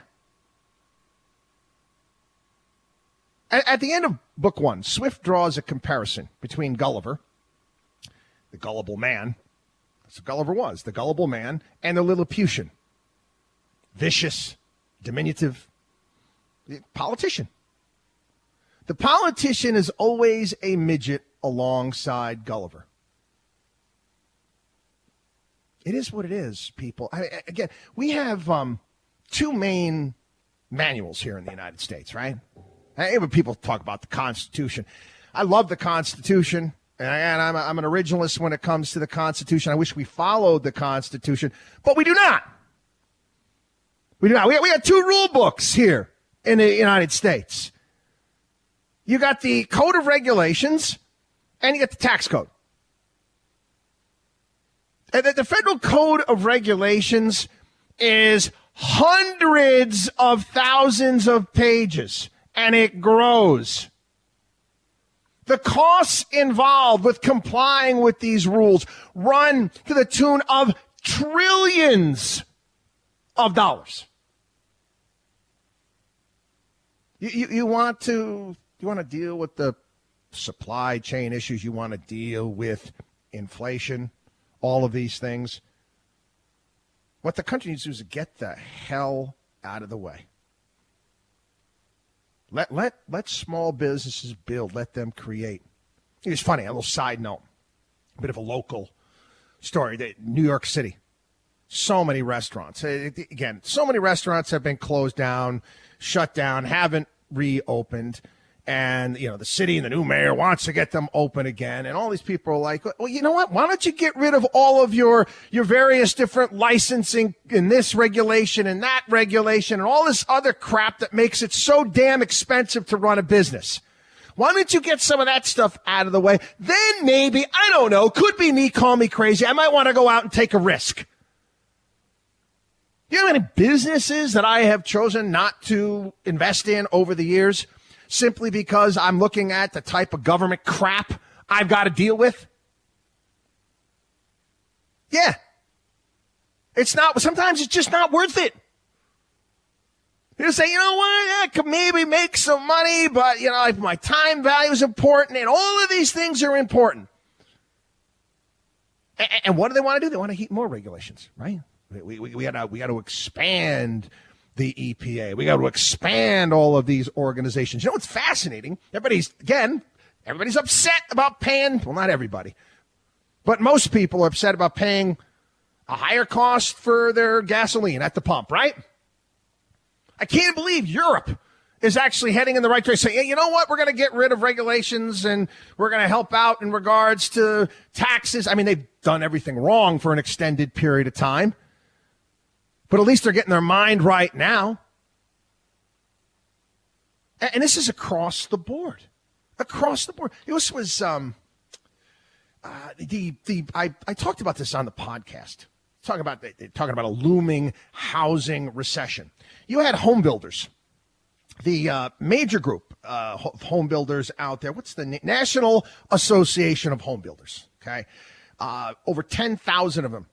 At the end of book 1, Swift draws a comparison between Gulliver, the gullible man, that's what Gulliver was, the gullible man, and the Lilliputian, vicious, diminutive politician. The politician is always a midget alongside Gulliver. It is what it is, people. Again, we have 2 main manuals here in the United States, right? When people talk about the Constitution, I love the Constitution, and I'm an originalist when it comes to the Constitution. I wish we followed the Constitution, but we do not. We do not. We got 2 rule books here in the United States. You got the Code of Regulations, and you got the Tax Code. And the Federal Code of Regulations is hundreds of thousands of pages. And it grows. The costs involved with complying with these rules run to the tune of trillions of dollars. You want to deal with the supply chain issues. You want to deal with inflation, all of these things. What the country needs to do is get the hell out of the way. Let small businesses build. Let them create. It was funny, a little side note, a bit of a local story. New York City, so many restaurants. Again, so many restaurants have been closed down, shut down, haven't reopened. And, the city and the new mayor wants to get them open again. And all these people are like, well, you know what? Why don't you get rid of all of your various different licensing in this regulation and that regulation and all this other crap that makes it so damn expensive to run a business? Why don't you get some of that stuff out of the way? Then maybe, I don't know, could be me, call me crazy. I might want to go out and take a risk. You know how many businesses that I have chosen not to invest in over the years? Simply because I'm looking at the type of government crap I've got to deal with? Yeah. Sometimes it's just not worth it. You say, you know what, I could maybe make some money, but, my time value is important, and all of these things are important. And what do they want to do? They want to heap more regulations, right? We got to expand the EPA. We got to expand all of these organizations. You know what's fascinating? Everybody's upset about paying, well, not everybody, but most people are upset about paying a higher cost for their gasoline at the pump, right? I can't believe Europe is actually heading in the right direction. Saying, hey, you know what? We're going to get rid of regulations and we're going to help out in regards to taxes. I mean, they've done everything wrong for an extended period of time. But at least they're getting their mind right now. And this is across the board. Across the board. This was I talked about this on the podcast. Talking about a looming housing recession. You had home builders, the major group of home builders out there. What's the National Association of Home Builders? Okay, over 10,000 of them.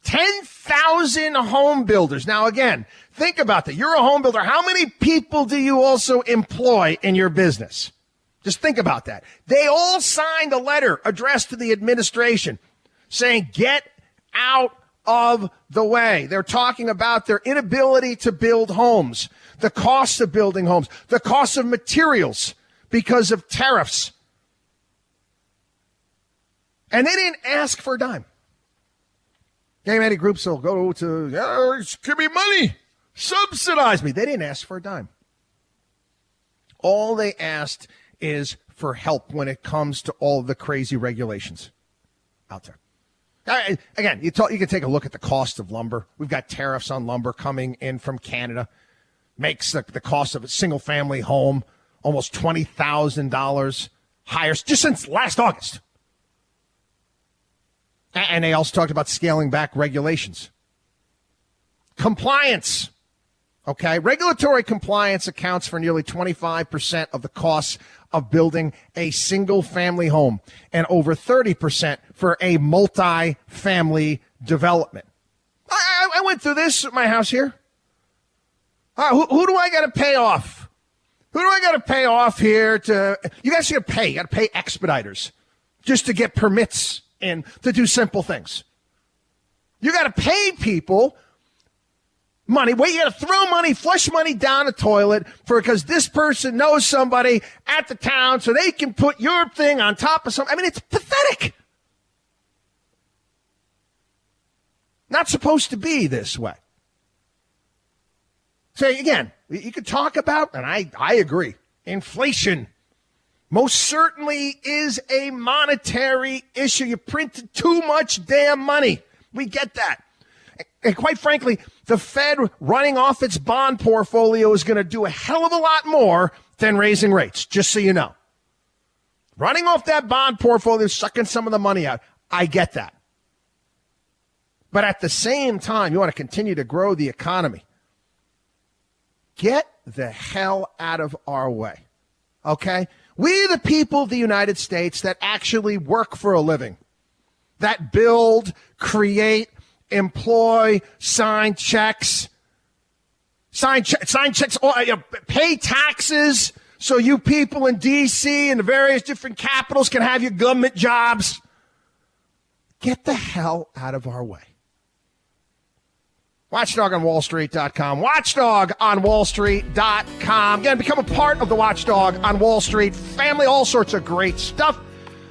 10,000 home builders. Now, again, think about that. You're a home builder. How many people do you also employ in your business? Just think about that. They all signed a letter addressed to the administration saying, get out of the way. They're talking about their inability to build homes, the cost of building homes, the cost of materials because of tariffs. And they didn't ask for a dime. Many groups will go to, give me money, subsidize me. They didn't ask for a dime. All they asked is for help when it comes to all the crazy regulations out there. Again, you can take a look at the cost of lumber. We've got tariffs on lumber coming in from Canada. Makes the cost of a single-family home almost $20,000 higher just since last August. And they also talked about scaling back regulations. Compliance. Okay, regulatory compliance accounts for nearly 25% of the costs of building a single-family home and over 30% for a multi-family development. I went through this at my house here. Who do I got to pay off? Who do I got to pay off here to? You guys got to pay. You got to pay expediters just to get permits and to do simple things. You got to pay people money. Wait, you got to throw money, flush money down the toilet because this person knows somebody at the town so they can put your thing on top of something. I mean, it's pathetic. Not supposed to be this way. So again, you could talk about, and I agree, inflation most certainly is a monetary issue. You printed too much damn money. We get that. And quite frankly, the Fed running off its bond portfolio is going to do a hell of a lot more than raising rates, just so you know. Running off that bond portfolio, sucking some of the money out. I get that. But at the same time, you want to continue to grow the economy. Get the hell out of our way. Okay? We, the people of the United States that actually work for a living, that build, create, employ, sign checks, pay taxes so you people in D.C. and the various different capitals can have your government jobs. Get the hell out of our way. WatchdogOnWallStreet.com. WatchdogOnWallStreet.com. Again, become a part of the Watchdog on Wall Street family. All sorts of great stuff.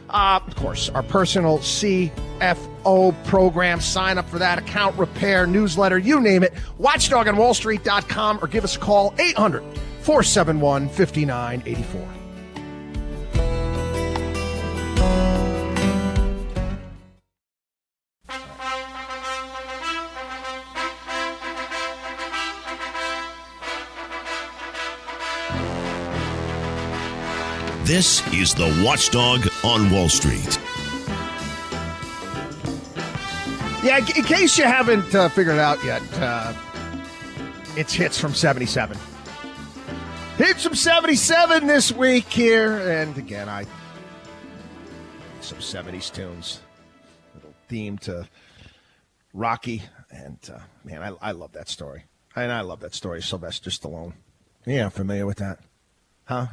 Of course, our personal CFO program. Sign up for that. Account repair, newsletter, you name it. WatchdogOnWallStreet.com or give us a call, 800-471-5984. This is the Watchdog on Wall Street. Yeah, in case you haven't figured it out yet, it's hits from 77. Hits from 77 this week here. And again, some 70s tunes. Little theme to Rocky. And, man, I love that story. And I love that story, Sylvester Stallone. Yeah, familiar with that? Huh?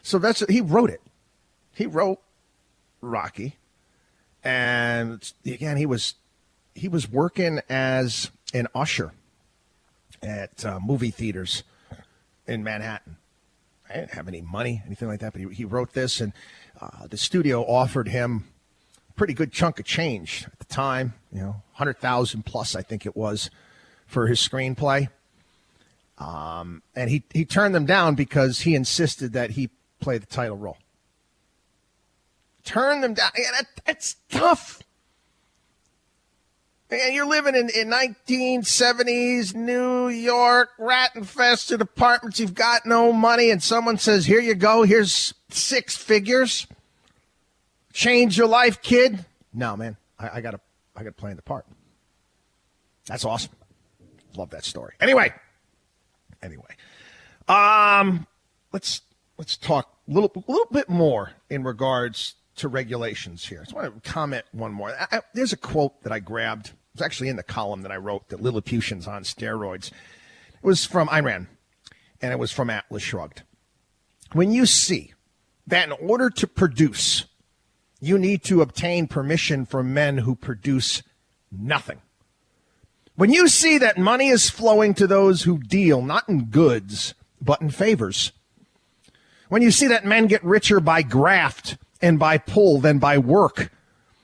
Sylvester, he wrote it. He wrote Rocky. And, again, he was working as an usher at movie theaters in Manhattan. I didn't have any money, anything like that, but he wrote this, and the studio offered him a pretty good chunk of change at the time, $100,000 plus, I think it was, for his screenplay. And he turned them down because he insisted that he play the title role. Turn them down. Yeah, that's tough. And you're living in 1970s New York, rat-infested apartments. You've got no money, and someone says, "Here you go. Here's 6 figures. Change your life, kid." No, man. I gotta play the part. That's awesome. Love that story. Anyway, let's talk a little bit more in regards to regulations here. I just want to comment one more. There's a quote that I grabbed. It was actually in the column that I wrote, "The Lilliputians on Steroids." It was from Iran, and it was from Atlas Shrugged. When you see that in order to produce, you need to obtain permission from men who produce nothing. When you see that money is flowing to those who deal not in goods, but in favors. When you see that men get richer by graft and by pull than by work,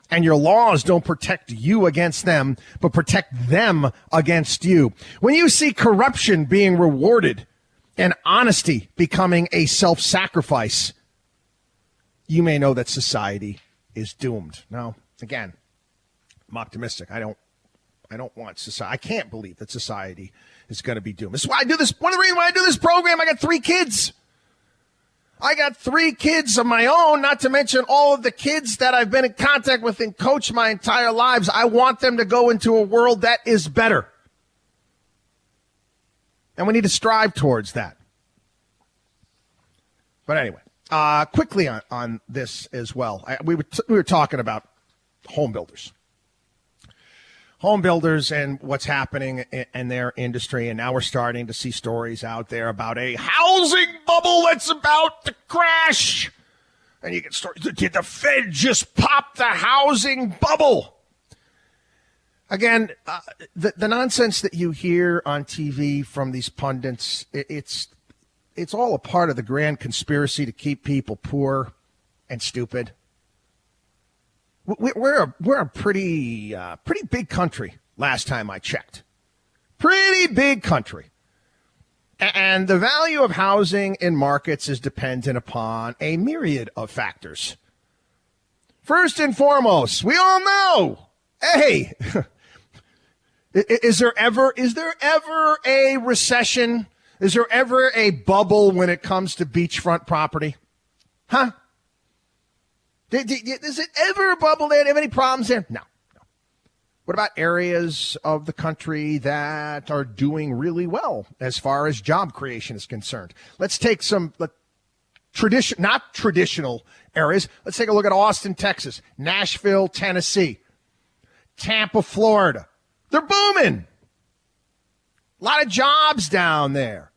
and your laws don't protect you against them, but protect them against you. When you see corruption being rewarded and honesty becoming a self-sacrifice, you may know that society is doomed. Now, again, I'm optimistic. I don't want society. I can't believe that society is going to be doomed. This is why I do this. One of the reasons why I do this program, I got 3 kids. I got 3 kids of my own, not to mention all of the kids that I've been in contact with and coached my entire lives. I want them to go into a world that is better. And we need to strive towards that. But anyway, quickly on this as well. We were talking about home builders. Home builders and what's happening in their industry. And now we're starting to see stories out there about a housing bubble that's about to crash. And you get stories. Did the Fed just pop the housing bubble? Again, the nonsense that you hear on TV from these pundits, it's all a part of the grand conspiracy to keep people poor and stupid. We're a pretty big country. Last time I checked, pretty big country, and the value of housing in markets is dependent upon a myriad of factors. First and foremost, we all know, hey, is there ever a recession? Is there ever a bubble when it comes to beachfront property? Huh? Is it ever a bubble there? Do you have any problems there? No. What about areas of the country that are doing really well as far as job creation is concerned? Let's take some not traditional areas. Let's take a look at Austin, Texas, Nashville, Tennessee, Tampa, Florida. They're booming. A lot of jobs down there.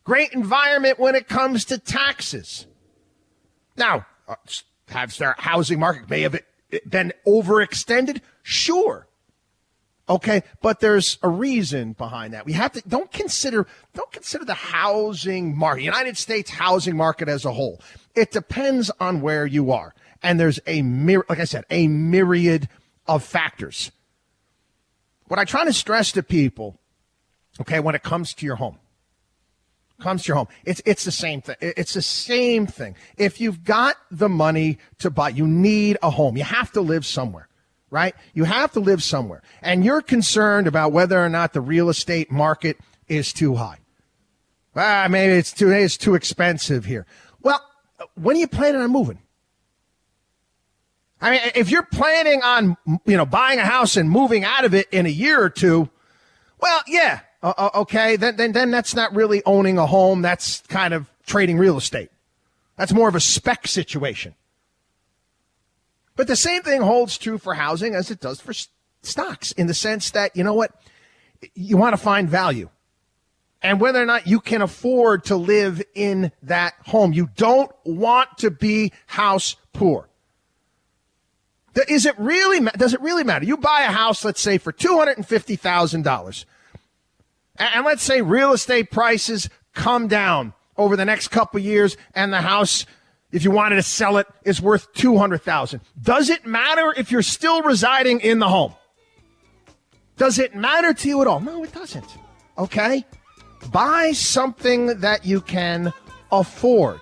Great environment when it comes to taxes. Now, has their housing market may have been overextended? Sure. Okay, but there's a reason behind that. We have to don't consider the housing market, United States housing market as a whole. It depends on where you are. And there's a myriad of factors. What I try to stress to people, okay, when it comes to your home, it's the same thing. It's the same thing. If you've got the money to buy, you need a home. You have to live somewhere, right? You have to live somewhere. And you're concerned about whether or not the real estate market is too high. Maybe it's too expensive here. Well, when are you planning on moving? I mean, if you're planning on, buying a house and moving out of it in a year or two, well, yeah. Okay, then that's not really owning a home. That's kind of trading real estate. That's more of a spec situation. But the same thing holds true for housing as it does for stocks, in the sense that, you know what, you want to find value. And whether or not you can afford to live in that home. You don't want to be house poor. Does it really matter? You buy a house, let's say, for $250,000. And let's say real estate prices come down over the next couple of years, and the house, if you wanted to sell it, is worth $200,000. Does it matter if you're still residing in the home? Does it matter to you at all? No, it doesn't. Okay? Buy something that you can afford.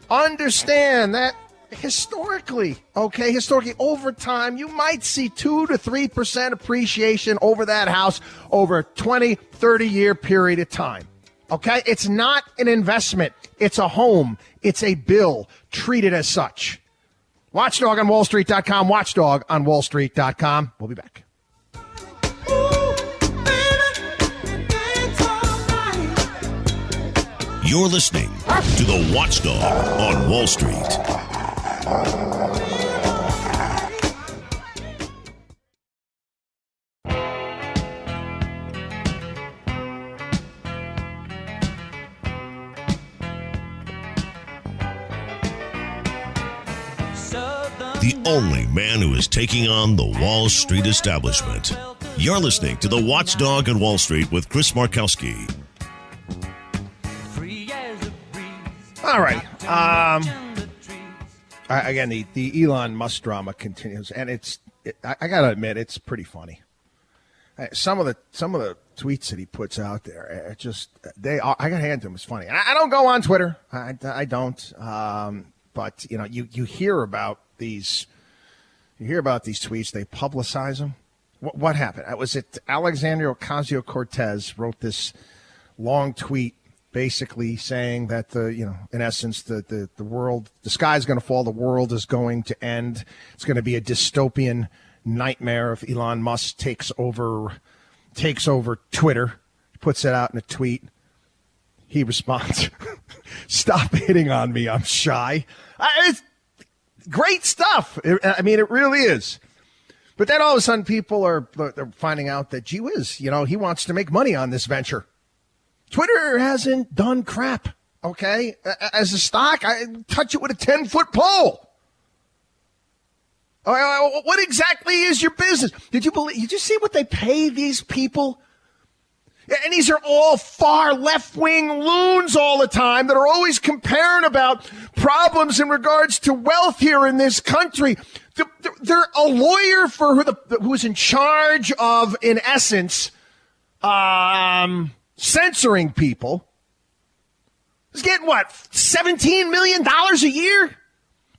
Understand that historically over time, you might see 2 to 3% appreciation over that house over a 20, 30-year period of time. Okay? It's not an investment. It's a home. It's a bill. Treat it as such. Watchdog on WallStreet.com. Watchdog on WallStreet.com. We'll be back. You're listening to the Watchdog on Wall Street. The only man who is taking on the Wall Street establishment. You're listening to the Watchdog on Wall Street with Chris Markowski. All right. Again, the Elon Musk drama continues, and I got to admit, it's pretty funny. Some of the tweets that he puts out there, I got to hand to him. It's funny. And I don't go on Twitter. I don't. But you hear about these. You hear about these tweets. They publicize them. What happened? Was it Alexandria Ocasio-Cortez wrote this long tweet, basically saying that in essence, the world, the sky's going to fall, the world is going to end. It's going to be a dystopian nightmare if Elon Musk takes over Twitter. He puts it out in a tweet. He responds, "Stop hitting on me. I'm shy." It's great stuff. I mean, it really is. But then all of a sudden, people are finding out that, gee whiz, he wants to make money on this venture. Twitter hasn't done crap, okay? As a stock, I touch it with a 10-foot pole. What exactly is your business? Did you see what they pay these people? And these are all far left-wing loons all the time that are always comparing about problems in regards to wealth here in this country. They're a lawyer for who's in charge of, in essence, censoring people. He's getting $17 million a year?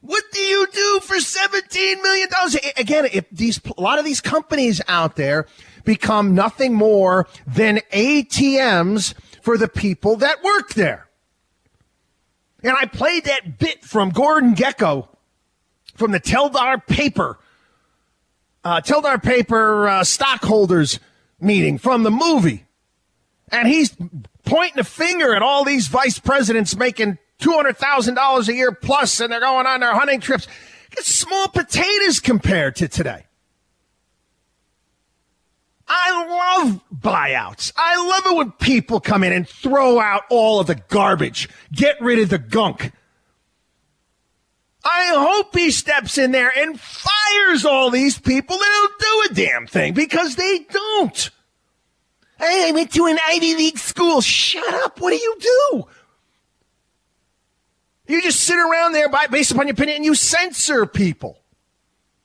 What do you do for $17 million? Again, if a lot of these companies out there become nothing more than ATMs for the people that work there. And I played that bit from Gordon Gekko from the Teldar Paper stockholders meeting from the movie. And he's pointing a finger at all these vice presidents making $200,000 a year plus, and they're going on their hunting trips. It's small potatoes compared to today. I love buyouts. I love it when people come in and throw out all of the garbage, get rid of the gunk. I hope he steps in there and fires all these people that don't do a damn thing, because they don't. Hey, I went to an Ivy League school. Shut up. What do you do? You just sit around there based upon your opinion and you censor people.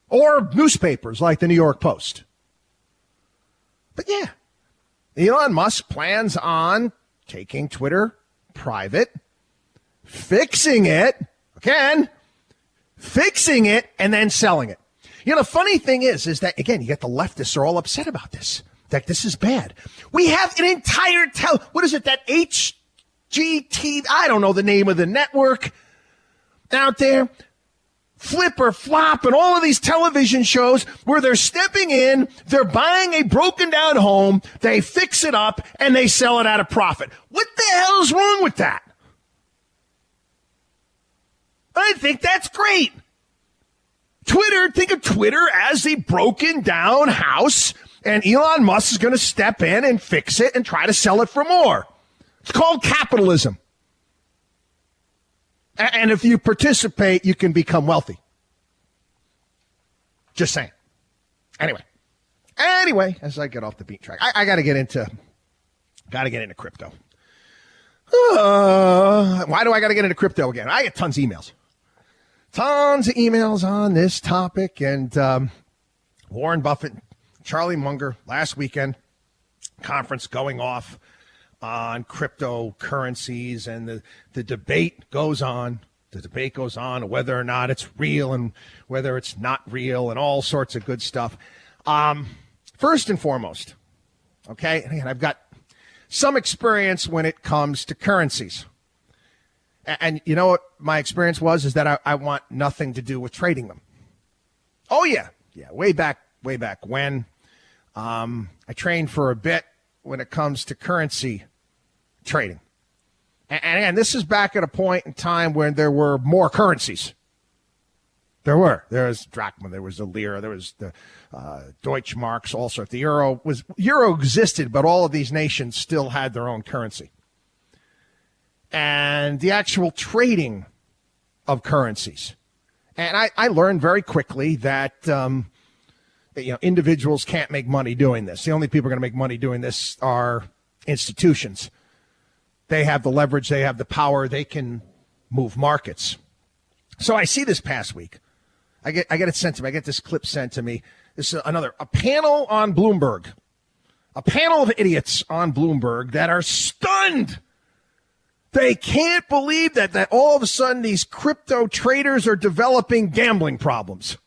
Or newspapers like the New York Post. But yeah, Elon Musk plans on taking Twitter private, fixing it, and then selling it. The funny thing is that, again, you get the leftists are all upset about this. That this is bad. We have an entire what is it, that HGT, I don't know the name of the network out there, Flip or Flop, and all of these television shows where they're stepping in, they're buying a broken down home, they fix it up, and they sell it at a profit. What the hell is wrong with that? I think that's great. Think of Twitter as a broken down house, and Elon Musk is going to step in and fix it and try to sell it for more. It's called capitalism. And if you participate, you can become wealthy. Just saying. Anyway, as I get off the beat track, I got to get into crypto. Why do I got to get into crypto again? I get tons of emails on this topic, and Warren Buffett, Charlie Munger, last weekend conference going off on cryptocurrencies, and the debate goes on. The debate goes on whether or not it's real and whether it's not real and all sorts of good stuff. First and foremost, okay, and I've got some experience when it comes to currencies. And you know what my experience was is that I want nothing to do with trading them. Oh, yeah. Yeah, way back when. I trained for a bit when it comes to currency trading. And this is back at a point in time when there were more currencies. There was drachma, there was the lira, there was the Deutschmarks, all sorts. The euro existed, but all of these nations still had their own currency. And the actual trading of currencies. And I learned very quickly that individuals can't make money doing this. The only people going to make money doing this are institutions. They have the leverage, they have the power, they can move markets. So I see this past week. I get it sent to me. I get this clip sent to me. This is a panel on Bloomberg. A panel of idiots on Bloomberg that are stunned. They can't believe that all of a sudden these crypto traders are developing gambling problems.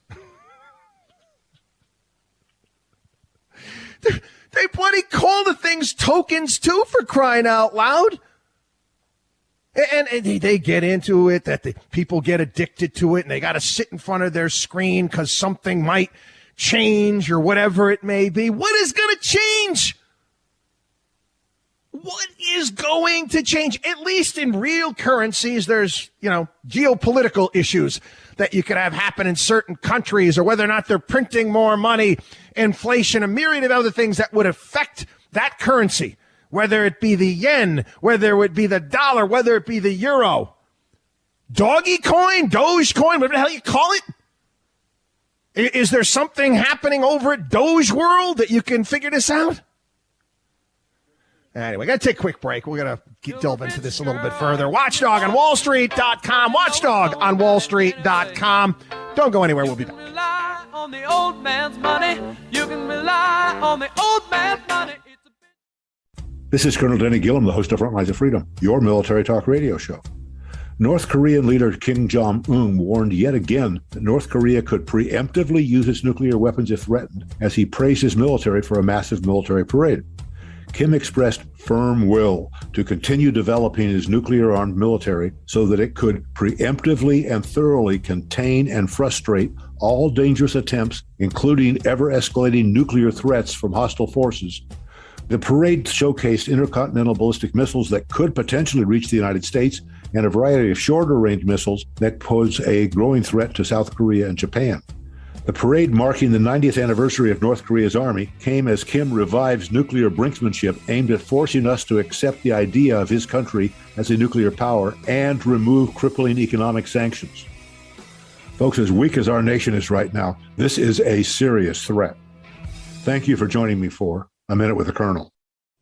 They bloody call the things tokens too, for crying out loud. And they get into it, that the people get addicted to it, and they got to sit in front of their screen because something might change or whatever it may be. What is going to change? What is going to change? At least in real currencies, there's, geopolitical issues that you could have happen in certain countries, or whether or not they're printing more money, inflation, a myriad of other things that would affect that currency, whether it be the yen, whether it be the dollar, whether it be the euro. Doggy coin, Dogecoin, whatever the hell you call it. Is there something happening over at Doge World that you can figure this out? Anyway, got to take a quick break. We're going to delve into this a little bit further. Watchdog on WallStreet.com. Watchdog on WallStreet.com. Don't go anywhere. We'll be back. Rely on the old man's money. You can rely on the old man's money. This is Colonel Denny Gillum, the host of Front Lines of Freedom, your military talk radio show. North Korean leader Kim Jong-un warned yet again that North Korea could preemptively use its nuclear weapons if threatened, as he praised his military for a massive military parade. Kim expressed firm will to continue developing his nuclear-armed military so that it could preemptively and thoroughly contain and frustrate all dangerous attempts, including ever-escalating nuclear threats from hostile forces. The parade showcased intercontinental ballistic missiles that could potentially reach the United States and a variety of shorter-range missiles that pose a growing threat to South Korea and Japan. The parade marking the 90th anniversary of North Korea's army came as Kim revives nuclear brinksmanship aimed at forcing us to accept the idea of his country as a nuclear power and remove crippling economic sanctions. Folks, as weak as our nation is right now, this is a serious threat. Thank you for joining me for A Minute with the Colonel.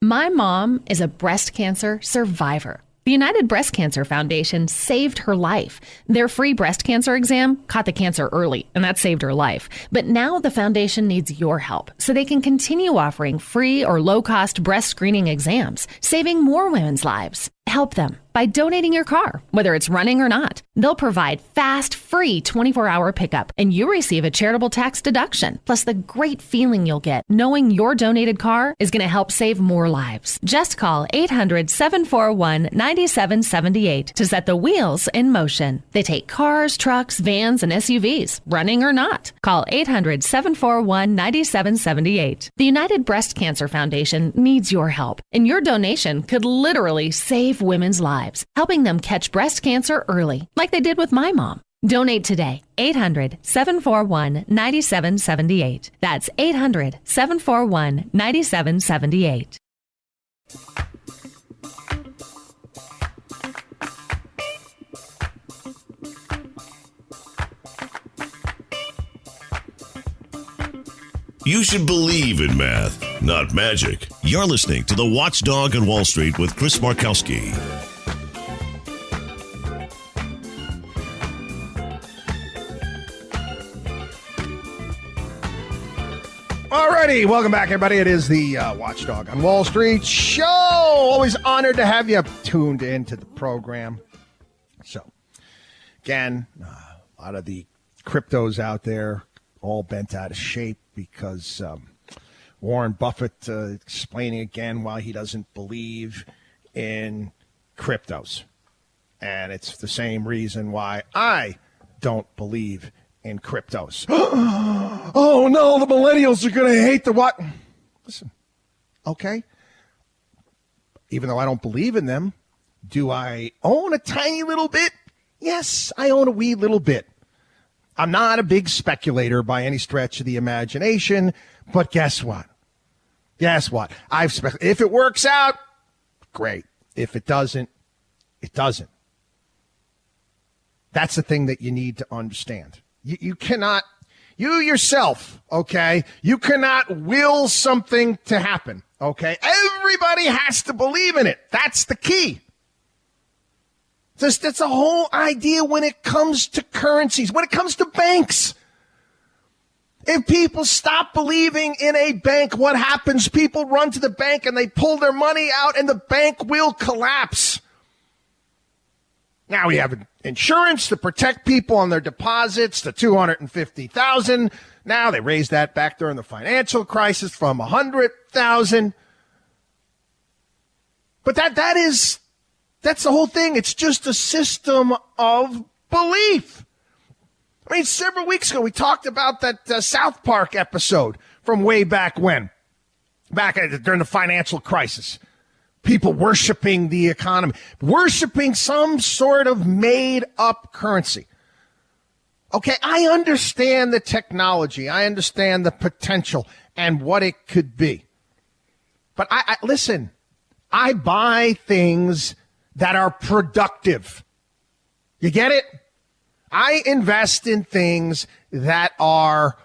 My mom is a breast cancer survivor. The United Breast Cancer Foundation saved her life. Their free breast cancer exam caught the cancer early, and that saved her life. But now the foundation needs your help so they can continue offering free or low-cost breast screening exams, saving more women's lives. Help them by donating your car, whether it's running or not. They'll provide fast, free 24-hour pickup, and you receive a charitable tax deduction, plus the great feeling you'll get knowing your donated car is going to help save more lives. Just call 800-741-9778 to set the wheels in motion. They take cars, trucks, vans, and SUVs, running or not. Call 800-741-9778. The United Breast Cancer Foundation needs your help, and your donation could literally save women's lives, helping them catch breast cancer early, like they did with my mom. Donate today. 800-741-9778. That's 800-741-9778. You should believe in math, not magic. You're listening to the Watchdog on Wall Street with Chris Markowski. All right, righty, welcome back, everybody. It is the Watchdog on Wall Street show. Always honored to have you tuned in to the program. So, again, a lot of the cryptos out there all bent out of shape because Warren Buffett explaining again why he doesn't believe in cryptos. And it's the same reason why I don't believe in cryptos. Oh, no, the millennials are going to hate the what? Listen, okay. Even though I don't believe in them, do I own a tiny little bit? Yes, I own a wee little bit. I'm not a big speculator by any stretch of the imagination, but guess what? Guess what? If it works out, great. If it doesn't, it doesn't. That's the thing that you need to understand. You cannot, you yourself, okay, you cannot will something to happen, okay? Everybody has to believe in it. That's the key. That's the whole idea when it comes to currencies, when it comes to banks. If people stop believing in a bank, what happens? People run to the bank and they pull their money out and the bank will collapse. Now we have insurance to protect people on their deposits to $250,000. Now they raised that back during the financial crisis from $100,000. But that's the whole thing. It's just a system of belief. I mean, several weeks ago we talked about that South Park episode from way back when, during the financial crisis. People worshiping the economy, worshiping some sort of made-up currency. Okay, I understand the technology. I understand the potential and what it could be. But listen, I buy things that are productive. You get it? I invest in things that are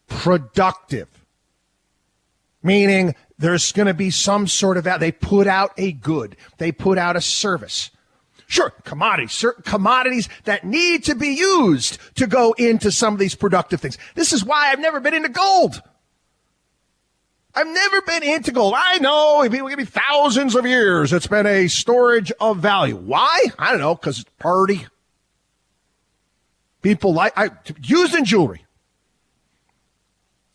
productive, meaning there's going to be some sort of, they put out a good, they put out a service. Sure, commodities, certain commodities that need to be used to go into some of these productive things. This is why I've never been into gold. I've never been into gold. I know it will give me thousands of years. It's been a storage of value. Why? I don't know, because it's party. People used in jewelry.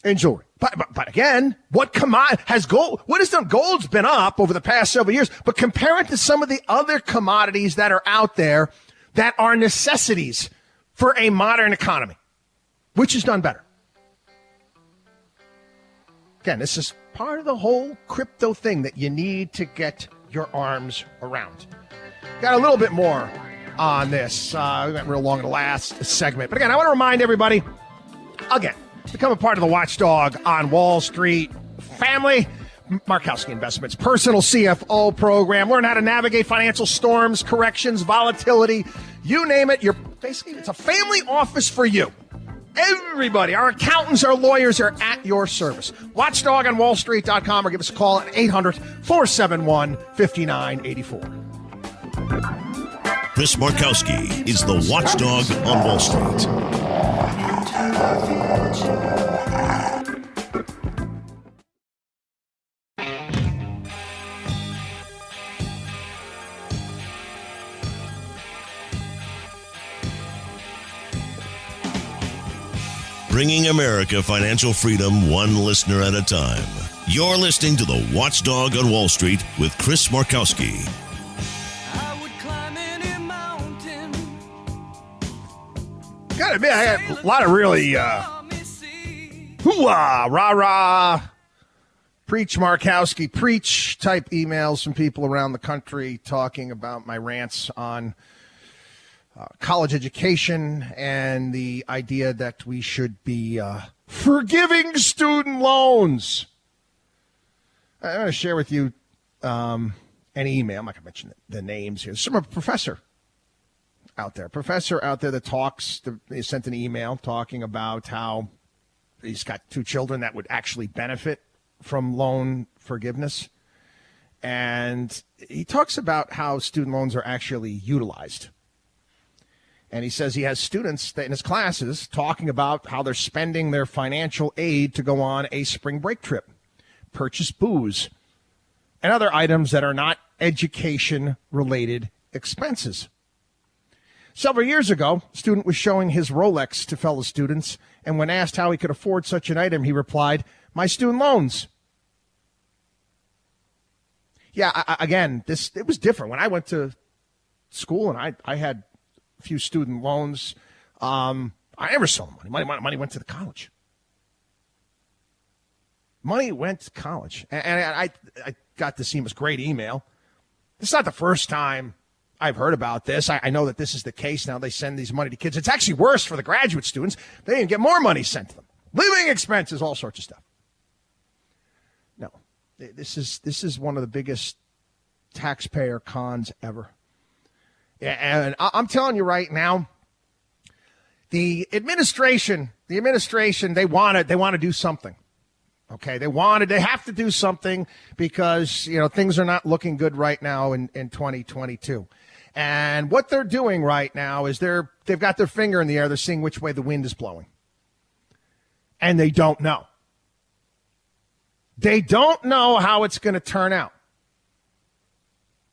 In jewelry. But again, what has gold? What has done? Gold's been up over the past several years, but compare it to some of the other commodities that are out there that are necessities for a modern economy. Which has done better? Again, this is part of the whole crypto thing that you need to get your arms around. Got a little bit more on this. We went real long in the last segment. But again, I want to remind everybody, again, become a part of the Watchdog on Wall Street family. Markowski Investments personal CFO program. Learn how to navigate financial storms, corrections, volatility. You name it. It's a family office for you. Everybody, our accountants, our lawyers are at your service. WatchdogOnWallStreet.com or give us a call at 800-471-5984. Chris Markowski is the Watchdog on Wall Street. Bringing America financial freedom one listener at a time. You're listening to the Watchdog on Wall Street with Chris Markowski. Gotta admit, I got a lot of really hoo-ah, rah-rah, preach Markowski, preach type emails from people around the country talking about my rants on college education and the idea that we should be forgiving student loans. I'm going to share with you an email. I'm not going to mention the names here. Some professor out there that talks. He sent an email talking about how he's got 2 children that would actually benefit from loan forgiveness. And he talks about how student loans are actually utilized. And he says he has students in his classes talking about how they're spending their financial aid to go on a spring break trip, purchase booze, and other items that are not education-related expenses. Several years ago, a student was showing his Rolex to fellow students, and when asked how he could afford such an item, he replied, "My student loans." Yeah, again, it was different. When I went to school and I had a few student loans, I never saw money. Money went to the college. Money went to college. And I got to see this great email. It's not the first time I've heard about this. I know that this is the case now. They send these money to kids. It's actually worse for the graduate students. They even get more money sent to them. Living expenses, all sorts of stuff. No, this is one of the biggest taxpayer cons ever. And I'm telling you right now, the administration, they want to do something. Okay, they have to do something because, things are not looking good right now in 2022. And what they're doing right now is they've got their finger in the air. They're seeing which way the wind is blowing. And they don't know. They don't know how it's going to turn out.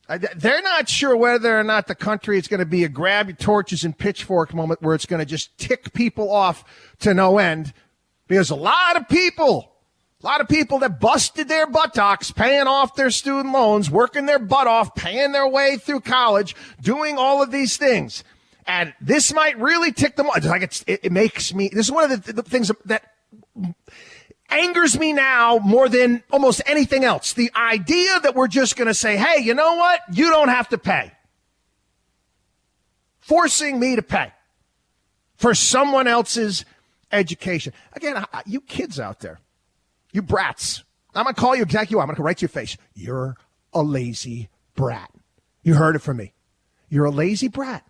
They're not sure whether or not the country is going to be a grab your torches and pitchfork moment where it's going to just tick people off to no end. Because a lot of people that busted their buttocks paying off their student loans, working their butt off, paying their way through college, doing all of these things. And this might really tick them off. It makes me, this is one of the things that angers me now more than almost anything else. The idea that we're just going to say, hey, you know what? You don't have to pay. Forcing me to pay for someone else's education. Again, you kids out there, you brats, I'm going to call you exactly what I'm going to write to your face. You're a lazy brat. You heard it from me. You're a lazy brat.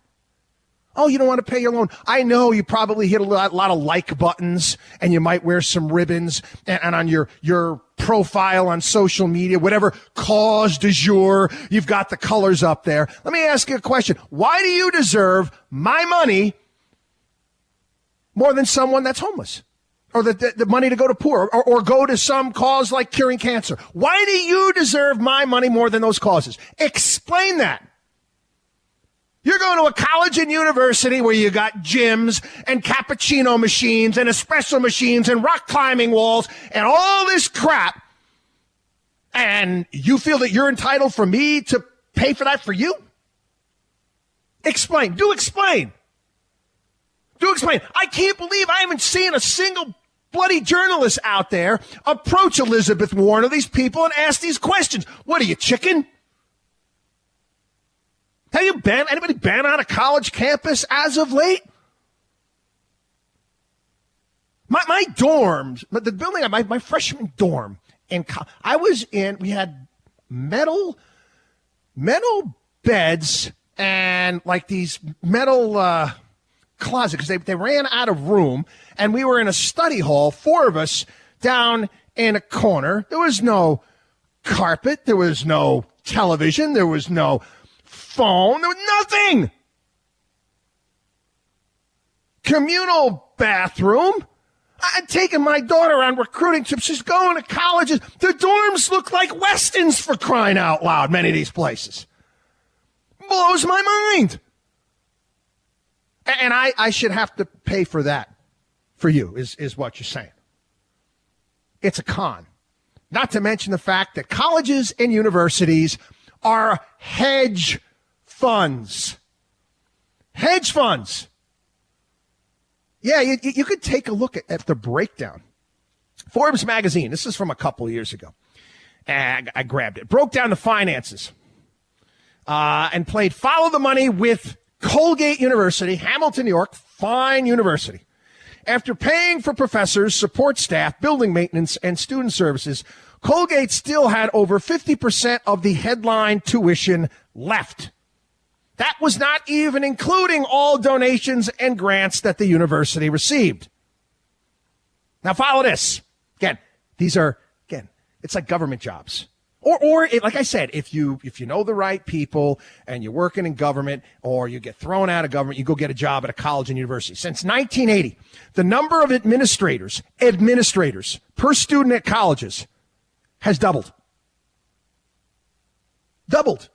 Oh, you don't want to pay your loan. I know you probably hit a lot of like buttons and you might wear some ribbons and on your profile on social media, whatever cause du jour, you've got the colors up there. Let me ask you a question. Why do you deserve my money more than someone that's homeless? Or the money to go to poor or go to some cause like curing cancer? Why do you deserve my money more than those causes? Explain that. You're going to a college and university where you got gyms and cappuccino machines and espresso machines and rock climbing walls and all this crap. And you feel that you're entitled for me to pay for that for you? Explain. Do explain. Do explain. I can't believe I haven't seen a single bloody journalist out there approach Elizabeth Warren or these people and ask these questions. What are you, chicken? Have you anybody been on a college campus as of late? My dorms, the building, my freshman dorm, we had metal beds and like these metal closet because they ran out of room, and we were in a study hall, four of us down in a corner. There was no carpet, there was no television, there was no phone, there was nothing. Communal bathroom. I'd taken my daughter on recruiting trips. She's going to colleges. The dorms look like Westons, for crying out loud, many of these places. Blows my mind. And I should have to pay for that for you, is what you're saying. It's a con. Not to mention the fact that colleges and universities are hedge funds. Hedge funds. Yeah, you could take a look at the breakdown. Forbes magazine, this is from a couple of years ago. I grabbed it. Broke down the finances and played Follow the Money with Colgate University, Hamilton, New York, fine university. After paying for professors, support staff, building maintenance, and student services, Colgate still had over 50% of the headline tuition left. That was not even including all donations and grants that the university received. Now follow this. Again, it's like government jobs. like I said, if you know the right people and you're working in government or you get thrown out of government, you go get a job at a college and university. Since 1980, the number of administrators per student at colleges has doubled. Doubled.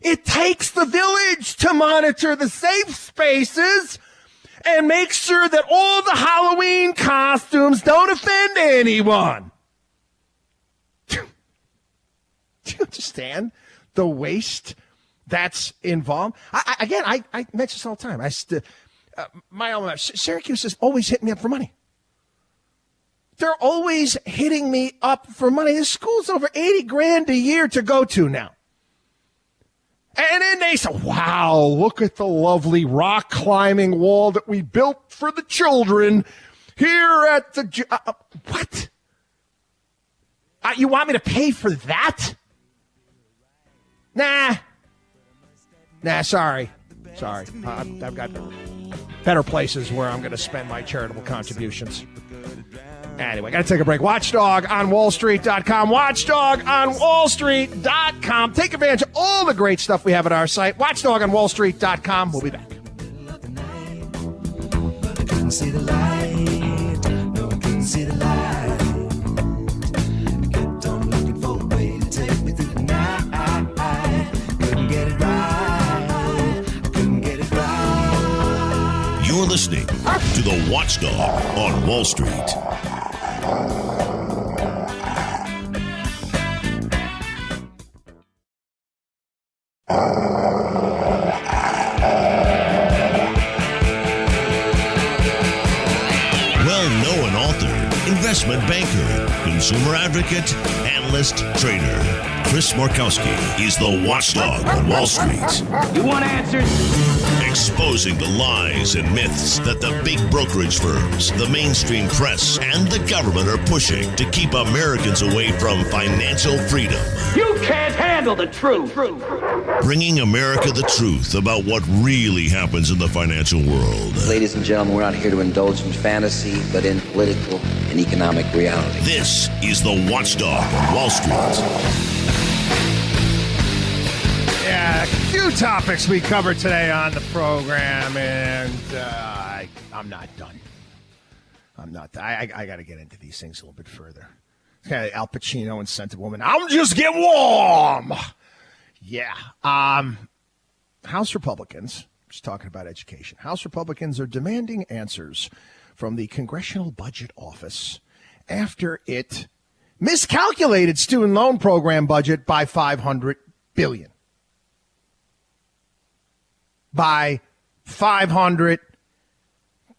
It takes the village to monitor the safe spaces and make sure that all the Halloween costumes don't offend anyone. Do you understand the waste that's involved? I mention this all the time. My alma mater, Syracuse is always hitting me up for money. They're always hitting me up for money. This school's over $80,000 a year to go to now. And then they say, wow, look at the lovely rock climbing wall that we built for the children here at the... what? You want me to pay for that? Nah, sorry. I've got better places where I'm going to spend my charitable contributions. Anyway, got to take a break. Watchdog on WallStreet.com. Watchdog on WallStreet.com. Take advantage of all the great stuff we have at our site. Watchdog on WallStreet.com. We'll be back. See the light, no one can see the light. Kept on looking for a way to take me through the night. Couldn't get it right, couldn't get it right. You're listening to the Watchdog on Wall Street. Well-known author, investment banker, consumer advocate, analyst, trader. Chris Markowski is the Watchdog on Wall Street. You want answers? Exposing the lies and myths that the big brokerage firms, the mainstream press, and the government are pushing to keep Americans away from financial freedom. You can't handle the truth. Bringing America the truth about what really happens in the financial world. Ladies and gentlemen, we're not here to indulge in fantasy, but in political and economic reality. This is the Watchdog on Wall Street. Yeah, a few topics we covered today on the program, and I'm not done. I got to get into these things a little bit further. It's kind of Al Pacino and Scent of Woman. I'm just getting warm. Yeah. House Republicans, just talking about education. House Republicans are demanding answers from the Congressional Budget Office after it miscalculated student loan program budget by $500 billion. By $500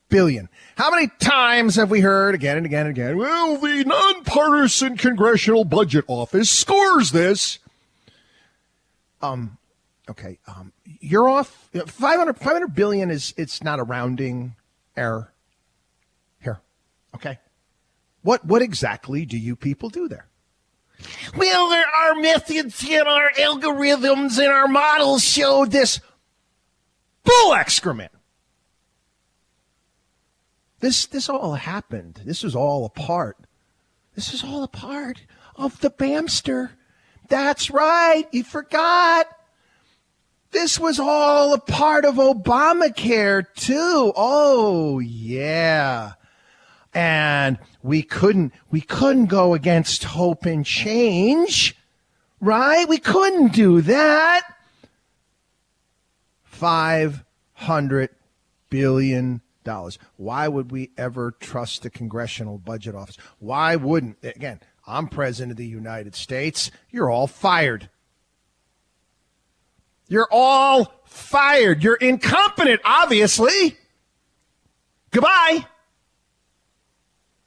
billion. How many times have we heard again and again and again, well, the nonpartisan Congressional Budget Office scores this? Okay. You're off. $500 billion it's not a rounding error here. Okay. What exactly do you people do there? Well, there are methods and our algorithms and our models show this. Bull excrement. This all happened. This is all a part. This is all a part of the BAMster. That's right. You forgot. This was all a part of Obamacare, too. Oh, yeah. And we couldn't go against hope and change, right? We couldn't do that. $500 billion. Why would we ever trust the Congressional Budget Office? Why wouldn't? Again, I'm President of the United States. You're all fired. You're all fired. You're incompetent, obviously. Goodbye.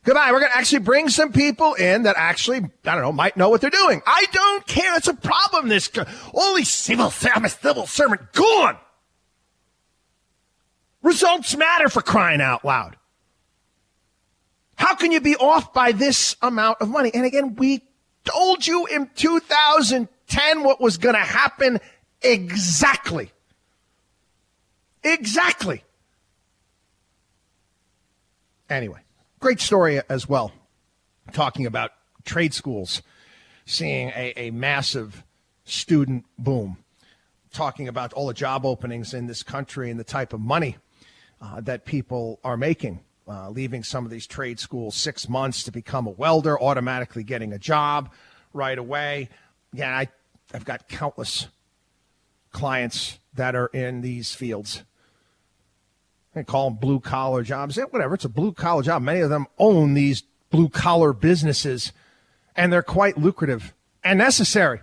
Goodbye. We're going to actually bring some people in that actually, might know what they're doing. I don't care. It's a problem. All these I'm a civil servant. Gone. Results matter, for crying out loud. How can you be off by this amount of money? And again, we told you in 2010 what was going to happen exactly. Exactly. Anyway, great story as well, talking about trade schools seeing a massive student boom, talking about all the job openings in this country and the type of money that people are making, leaving some of these trade schools 6 months to become a welder, automatically getting a job right away. Yeah, I've got countless clients that are in these fields. They call them blue-collar jobs. Yeah, whatever, it's a blue-collar job. Many of them own these blue-collar businesses, and they're quite lucrative and necessary.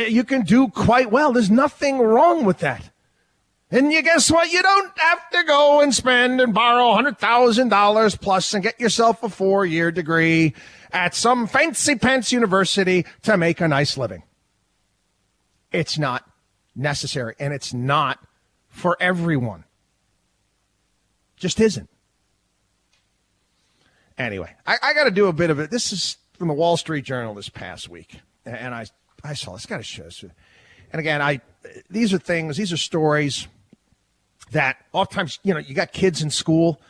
You can do quite well. There's nothing wrong with that. And you guess what? You don't have to go and spend and borrow $100,000 plus and get yourself a 4-year degree at some fancy pants university to make a nice living. It's not necessary, and it's not for everyone. Just isn't. Anyway, I got to do a bit of it. This is from the Wall Street Journal this past week, and I saw this. Got to show this. And again, these are stories that oftentimes, you got kids in school,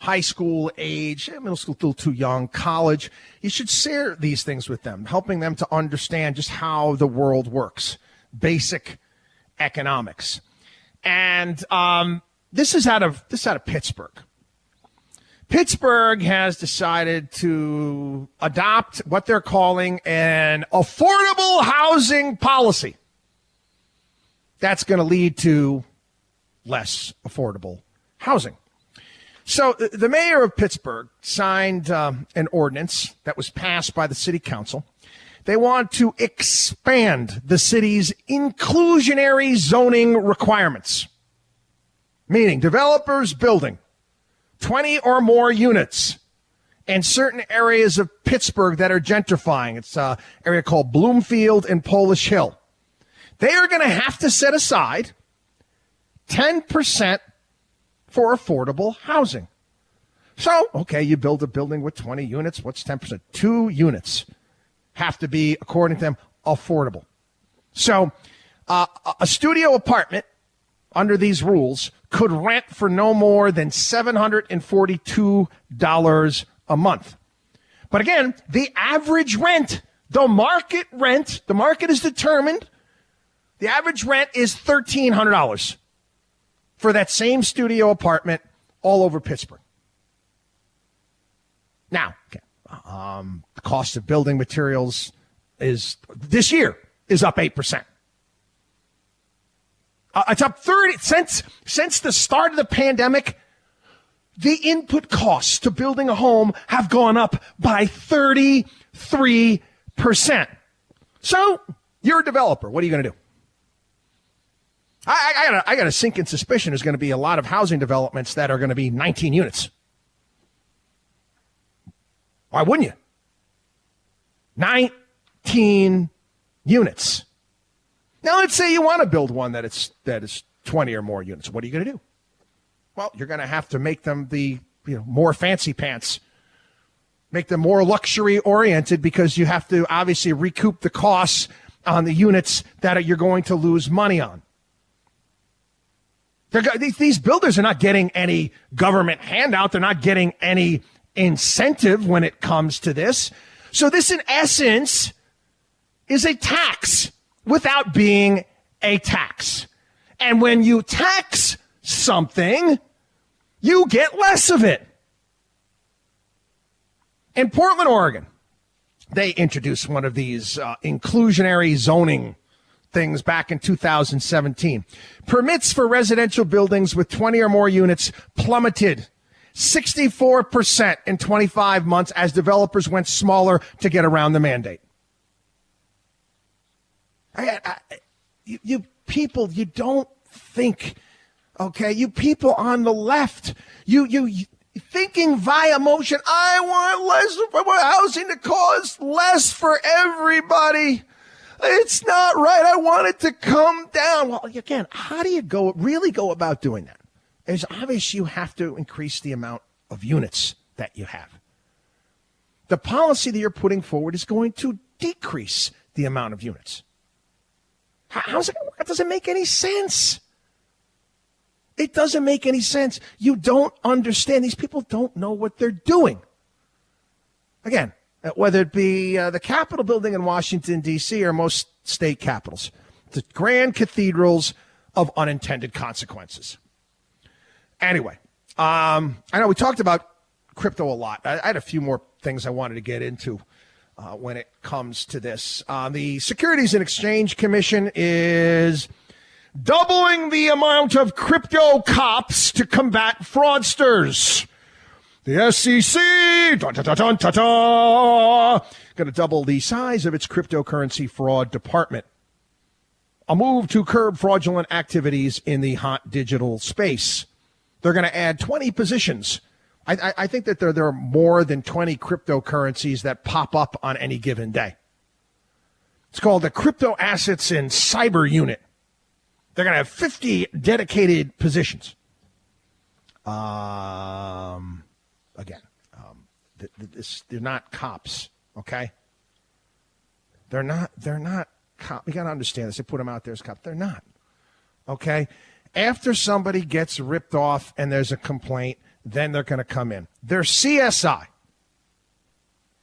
high school age, middle school, still too young, college. You should share these things with them, helping them to understand just how the world works, basic economics. And this is out of Pittsburgh. Pittsburgh has decided to adopt what they're calling an affordable housing policy. That's going to lead to less affordable housing. So the mayor of Pittsburgh signed an ordinance that was passed by the city council. They want to expand the city's inclusionary zoning requirements, meaning developers building 20 or more units in certain areas of Pittsburgh that are gentrifying. It's an area called Bloomfield and Polish Hill. They are going to have to set aside 10% for affordable housing. So, okay, you build a building with 20 units. What's 10%? 2 units have to be, according to them, affordable. So a studio apartment under these rules could rent for no more than $742 a month. But again, the average rent, the market is determined. The average rent is $1,300 for that same studio apartment all over Pittsburgh. Now, okay, the cost of building materials this year is up 8%. It's up 30 since the start of the pandemic. The input costs to building a home have gone up by 33%. So you're a developer. What are you going to do? I got a sinking suspicion there's going to be a lot of housing developments that are going to be 19 units. Why wouldn't you? 19 units. Now, let's say you want to build one that is 20 or more units. What are you going to do? Well, you're going to have to make them more fancy pants, make them more luxury oriented, because you have to obviously recoup the costs on the units that you're going to lose money on. These builders are not getting any government handout. They're not getting any incentive when it comes to this. So this, in essence, is a tax without being a tax. And when you tax something, you get less of it. In Portland, Oregon, they introduced one of these inclusionary zoning things back in 2017. Permits for residential buildings with 20 or more units plummeted 64% in 25 months as developers went smaller to get around the mandate. You people, you don't think, okay? You people on the left, you thinking via emotion. I want housing to cost less for everybody. It's not right. I want it to come down. Well, again, how do you really go about doing that? It's obvious you have to increase the amount of units that you have. The policy that you're putting forward is going to decrease the amount of units. How's it going to work? That doesn't make any sense. It doesn't make any sense. You don't understand. These people don't know what they're doing. Again, whether it be the Capitol building in Washington, D.C., or most state capitals. The grand cathedrals of unintended consequences. Anyway, I know we talked about crypto a lot. I had a few more things I wanted to get into when it comes to this. The Securities and Exchange Commission is doubling the amount of crypto cops to combat fraudsters. The SEC, going to double the size of its cryptocurrency fraud department. A move to curb fraudulent activities in the hot digital space. They're going to add 20 positions. I think that there are more than 20 cryptocurrencies that pop up on any given day. It's called the Crypto Assets and Cyber Unit. They're going to have 50 dedicated positions. They're not cops, okay? They're not cops. You got to understand this. They put them out there as cops. They're not, okay? After somebody gets ripped off and there's a complaint, then they're going to come in. They're CSI.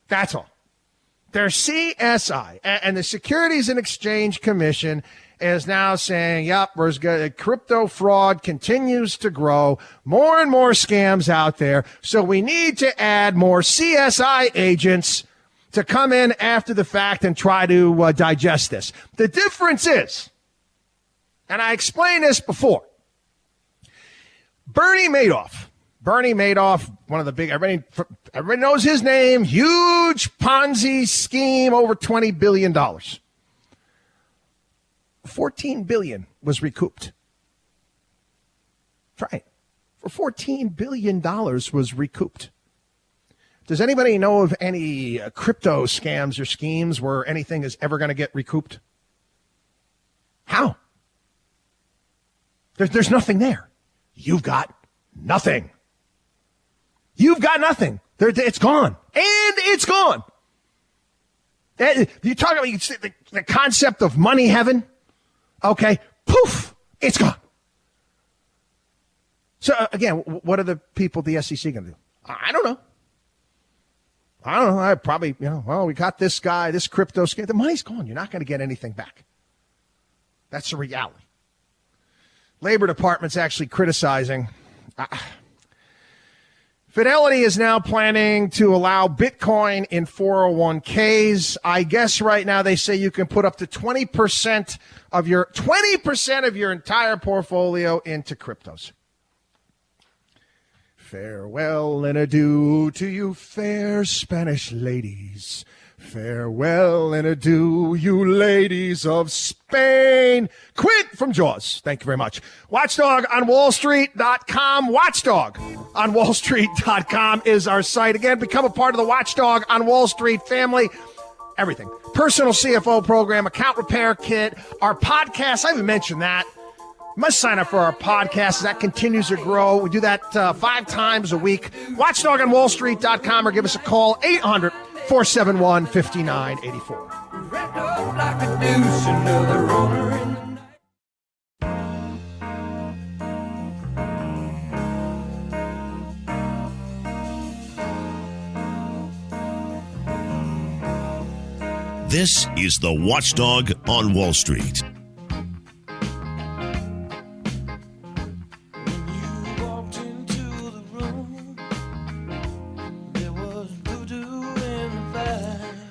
That's all. They're CSI. And the Securities and Exchange Commission is now saying, yep, crypto fraud continues to grow. More and more scams out there. So we need to add more CSI agents to come in after the fact and try to digest this. The difference is, and I explained this before, Bernie Madoff, one of the big, everybody knows his name, huge Ponzi scheme, over $20 billion. $14 billion was recouped. That's right. For $14 billion was recouped. Does anybody know of any crypto scams or schemes where anything is ever going to get recouped? How? There's nothing there. You've got nothing. You've got nothing. It's gone. And it's gone. You talk about the concept of money heaven. Okay. Poof. It's gone. So, again, what are the people at the SEC going to do? I don't know. I probably, we got this guy, this crypto scam. The money's gone. You're not going to get anything back. That's the reality. Labor Department's actually criticizing. Fidelity is now planning to allow Bitcoin in 401ks. I guess right now they say you can put up to 20% of your entire portfolio into cryptos. Farewell and adieu to you fair Spanish ladies. Farewell and adieu, you ladies of Spain. Quint from Jaws. Thank you very much. Watchdog on WallStreet.com. Watchdog on WallStreet.com is our site. Again, become a part of the Watchdog on Wall Street family. Everything. Personal CFO program, account repair kit, our podcast. I haven't mentioned that. You must sign up for our podcast. That continues to grow. We do that 5 times a week. Watchdog on WallStreet.com or give us a call, 800-471-5984. This is the Watchdog on Wall Street.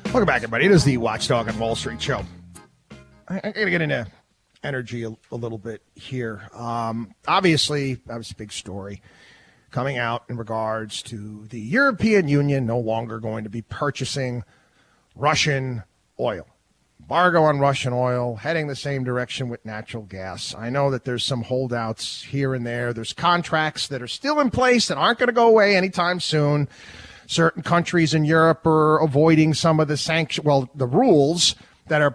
Welcome back, everybody. It is the Watchdog on Wall Street show. I got to get into energy a little bit here. Obviously, that was a big story coming out in regards to the European Union no longer going to be purchasing Russian oil. Embargo on Russian oil, heading the same direction with natural gas. I know that there's some holdouts here and there. There's contracts that are still in place that aren't going to go away anytime soon. Certain countries in Europe are avoiding some of the the rules that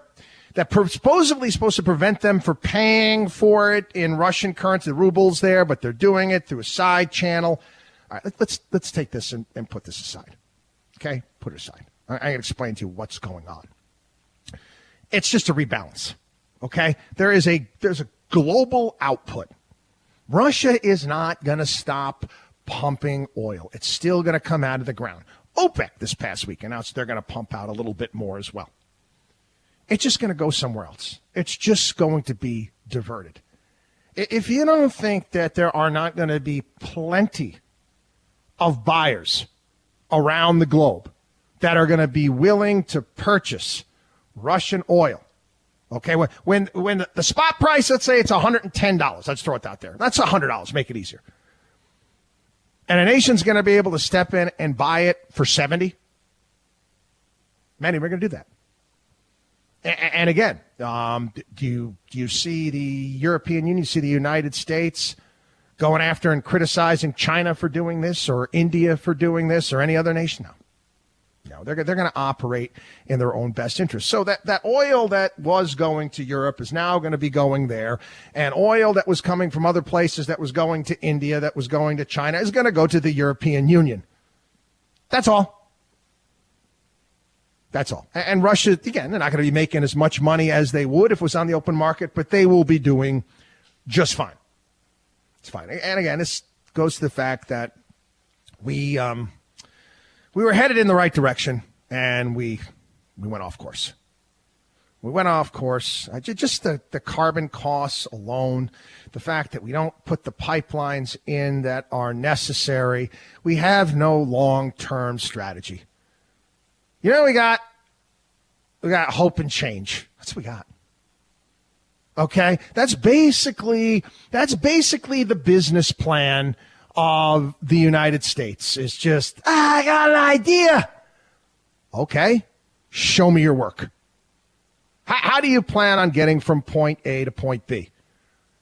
supposedly supposed to prevent them from paying for it in Russian currency, the rubles there, but they're doing it through a side channel. All right, let's take this and put this aside. Okay, put it aside. I'm going to explain to you what's going on. It's just a rebalance. Okay, there's a global output. Russia is not going to stop pumping oil. It's still going to come out of the ground. OPEC this past week announced they're going to pump out a little bit more as well. It's just going to go somewhere else. It's just going to be diverted. If you don't think that there are not going to be plenty of buyers around the globe that are going to be willing to purchase Russian oil, okay, when the spot price, let's say it's $110, let's throw it out there. That's $100, make it easier. And a nation's going to be able to step in and buy it for $70. Manny, we're going to do that. And again, do you see the European Union, you see the United States going after and criticizing China for doing this, or India for doing this, or any other nation? No, they're going to operate in their own best interest. So that oil that was going to Europe is now going to be going there, and oil that was coming from other places that was going to India, that was going to China, is going to go to the European Union. That's all. That's all. And Russia, again, they're not going to be making as much money as they would if it was on the open market, but they will be doing just fine. It's fine. And again, this goes to the fact that we were headed in the right direction, and we went off course. We went off course. Just the carbon costs alone, the fact that we don't put the pipelines in that are necessary. We have no long-term strategy. You know what we got? We got hope and change. That's what we got. Okay? That's basically the business plan of the United States. It's just, I got an idea. Okay. Show me your work. How do you plan on getting from point A to point B?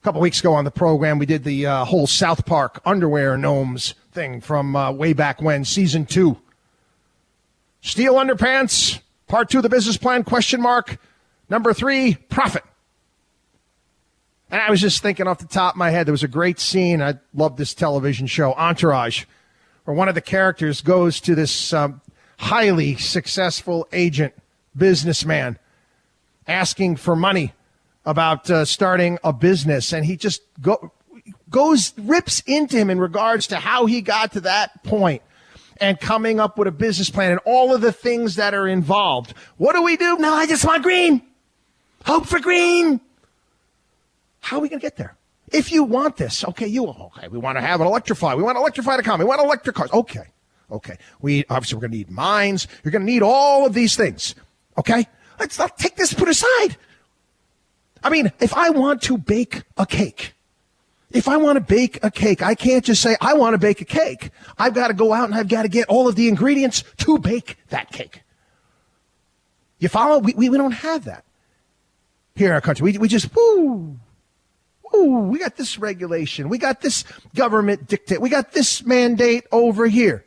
A couple weeks ago on the program, we did the whole South Park underwear gnomes thing from way back when, season 2. Steel underpants, part 2 of the business plan, question mark. Number 3, profit. And I was just thinking off the top of my head, there was a great scene. I love this television show, Entourage, where one of the characters goes to this highly successful agent, businessman, asking for money about starting a business. And he just rips into him in regards to how he got to that point and coming up with a business plan and all of the things that are involved. What do we do? No, I just want green. Hope for green. How are we going to get there? If you want this, okay, we want to have an electrify. We want to electrify the economy. We want electric cars. Okay. We're going to need mines. You're going to need all of these things. Okay? Let's not take this put aside. I mean, if I want to bake a cake, I can't just say, I want to bake a cake. I've got to go out and I've got to get all of the ingredients to bake that cake. You follow? We don't have that here in our country. We just, we got this regulation. We got this government dictate. We got this mandate over here.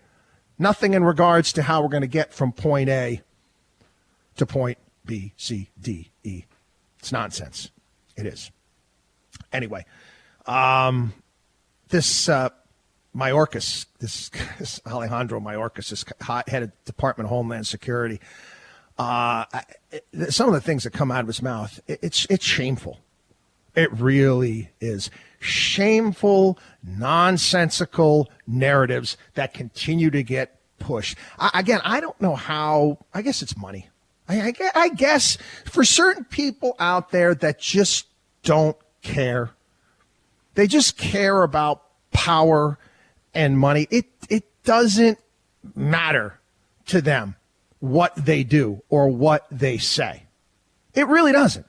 Nothing in regards to how we're going to get from point A to point B, C, D, E. It's nonsense. It is. Anyway, this Mayorkas, this Alejandro Mayorkas, this head of Department of Homeland Security, some of the things that come out of his mouth, it's shameful. It really is. Shameful, nonsensical narratives that continue to get pushed. Again, I don't know how. I guess it's money. I guess for certain people out there that just don't care. They just care about power and money. It doesn't matter to them what they do or what they say. It really doesn't.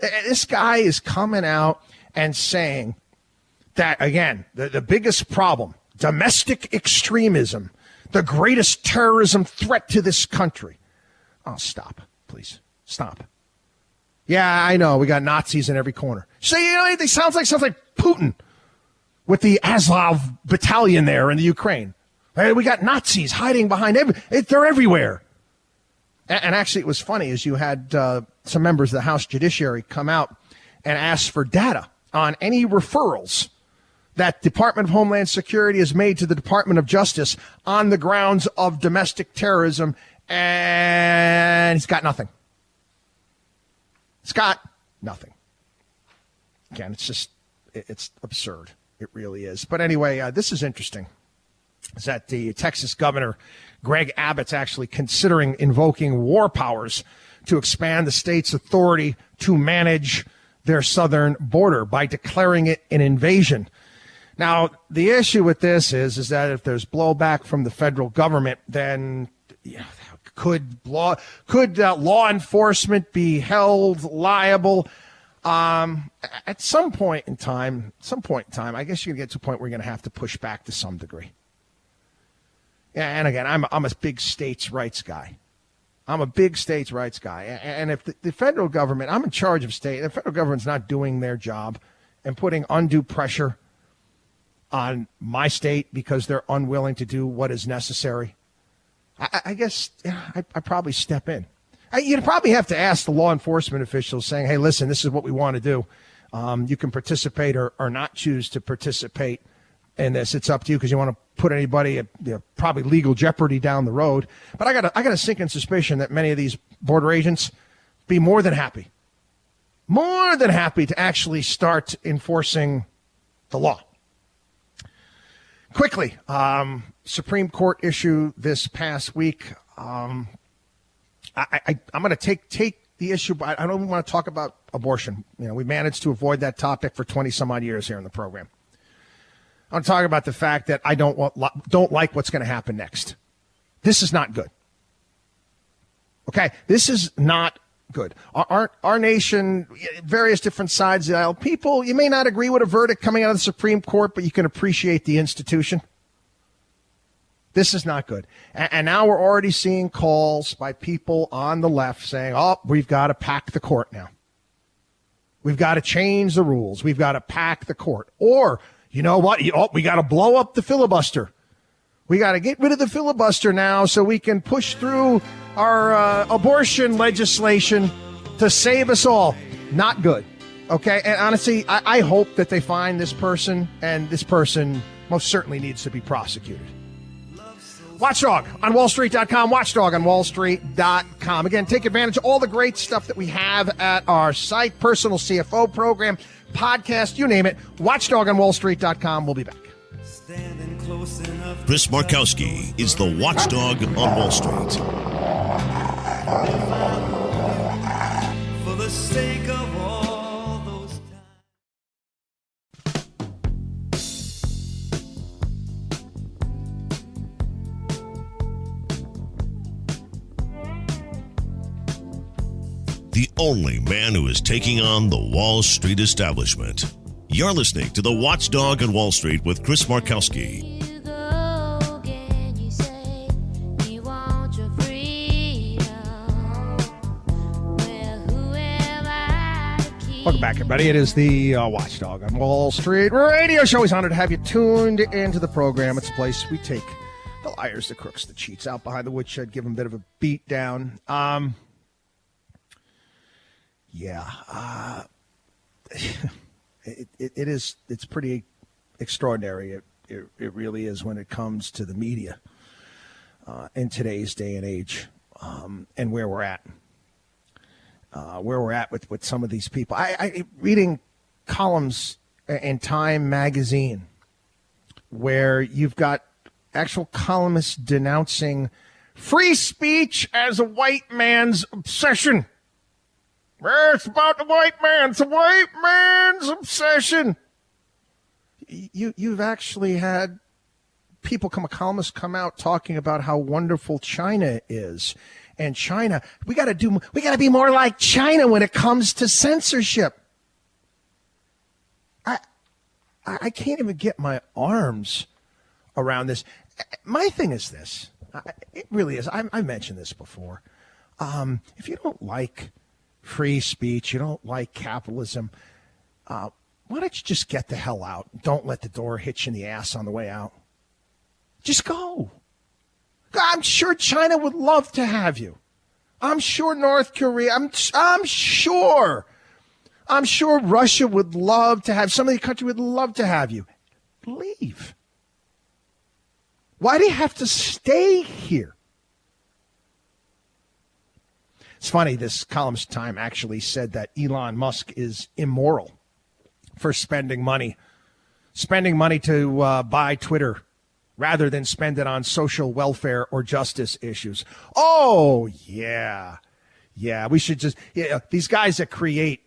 This guy is coming out and saying that, again, the biggest problem, domestic extremism, the greatest terrorism threat to this country. Oh, stop, please. Stop. Yeah, I know. We got Nazis in every corner. So, you know, it sounds like Putin with the Azov battalion there in the Ukraine. Hey, we got Nazis hiding behind they're everywhere. And actually, it was funny as you had some members of the House Judiciary come out and ask for data on any referrals that Department of Homeland Security has made to the Department of Justice on the grounds of domestic terrorism, and he's got nothing. It's got nothing. Again, it's absurd. It really is. But anyway, this is interesting. is that the Texas governor, Greg Abbott's actually considering invoking war powers to expand the state's authority to manage their southern border by declaring it an invasion. Now, the issue with this is that if there's blowback from the federal government, then could law enforcement be held liable? At some point in time, I guess you're going to get to a point where you're going to have to push back to some degree. And again, I'm a big states' rights guy. And if the federal government, I'm in charge of state, the federal government's not doing their job and putting undue pressure on my state because they're unwilling to do what is necessary, I guess I'd probably step in. You'd probably have to ask the law enforcement officials saying, hey, listen, this is what we want to do. You can participate or not choose to participate in this. It's up to you because you want to put anybody at probably legal jeopardy down the road. But I got a sinking suspicion that many of these border agents be more than happy to actually start enforcing the law. Quickly, Supreme Court issue this past week. I'm going to take the issue, but I don't want to talk about abortion. We managed to avoid that topic for 20 some odd years here in the program. I'm talking about the fact that I don't like what's going to happen next. This is not good. Okay, this is not good. Our nation, various different sides of the aisle, people, you may not agree with a verdict coming out of the Supreme Court, but you can appreciate the institution. This is not good. And now we're already seeing calls by people on the left saying, oh, we've got to pack the court now. We've got to change the rules. We've got to pack the court. Or, you know what? We got to blow up the filibuster. We got to get rid of the filibuster now so we can push through our abortion legislation to save us all. Not good. Okay? And honestly, I hope that they find this person, and this person most certainly needs to be prosecuted. Watchdog on wallstreet.com, Watchdog on wallstreet.com. Again, take advantage of all the great stuff that we have at our site, personal CFO program, podcast, you name it. Watchdog on wallstreet.com. We'll be back. Chris Markowski is the Watchdog on Wall Street. For the sake of all those times. The only man who is taking on the Wall Street establishment. You're listening to the Watchdog on Wall Street with Chris Markowski. Welcome back, everybody. It is the Watchdog on Wall Street radio show. He's honored to have you tuned into the program. It's a place we take the liars, the crooks, the cheats out behind the woodshed, give them a bit of a beat down. It's pretty extraordinary. It really is when it comes to the media in today's day and age, and where we're at. With some of these people. I reading columns in Time magazine where you've got actual columnists denouncing free speech as a white man's obsession. It's about the white man. It's a white man's obsession. You've actually had columnists come out talking about how wonderful China is. And China, we got to be more like China when it comes to censorship. I can't even get my arms around this. My thing is this. It really is. I mentioned this before. If you don't like free speech, you don't like capitalism, why don't you just get the hell out? Don't let the door hit you in the ass on the way out. Just go. I'm sure China would love to have you. I'm sure North Korea, I'm sure Russia would love to have, some of the country would love to have you. Leave. Why do you have to stay here? It's funny, this columnist Time actually said that Elon Musk is immoral for spending money to buy Twitter rather than spend it on social welfare or justice issues. Oh, yeah. Yeah, we should just, these guys that create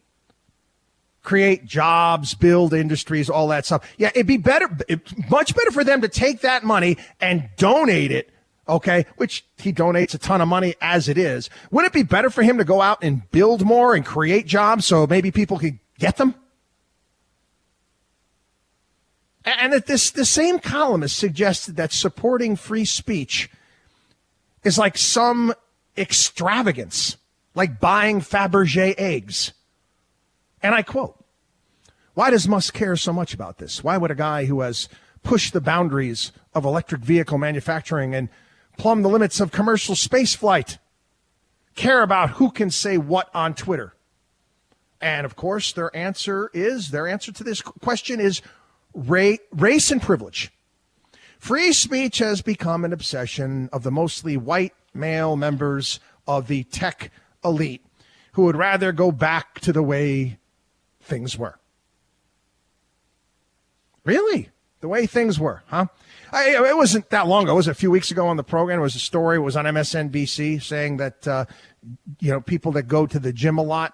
jobs, build industries, all that stuff. Yeah, it'd be much better for them to take that money and donate it, okay, which he donates a ton of money as it is. Wouldn't it be better for him to go out and build more and create jobs so maybe people could get them? And that the same columnist suggested that supporting free speech is like some extravagance, like buying Fabergé eggs. And I quote, "Why does Musk care so much about this? Why would a guy who has pushed the boundaries of electric vehicle manufacturing and plumbed the limits of commercial space flight care about who can say what on Twitter?" And of course, their answer to this question is race and privilege. Free speech has become an obsession of the mostly white male members of the tech elite who would rather go back to the way things were. Really? The way things were, huh? It wasn't that long ago. It was a few weeks ago on the program. It was a story. It was on MSNBC saying that, people that go to the gym a lot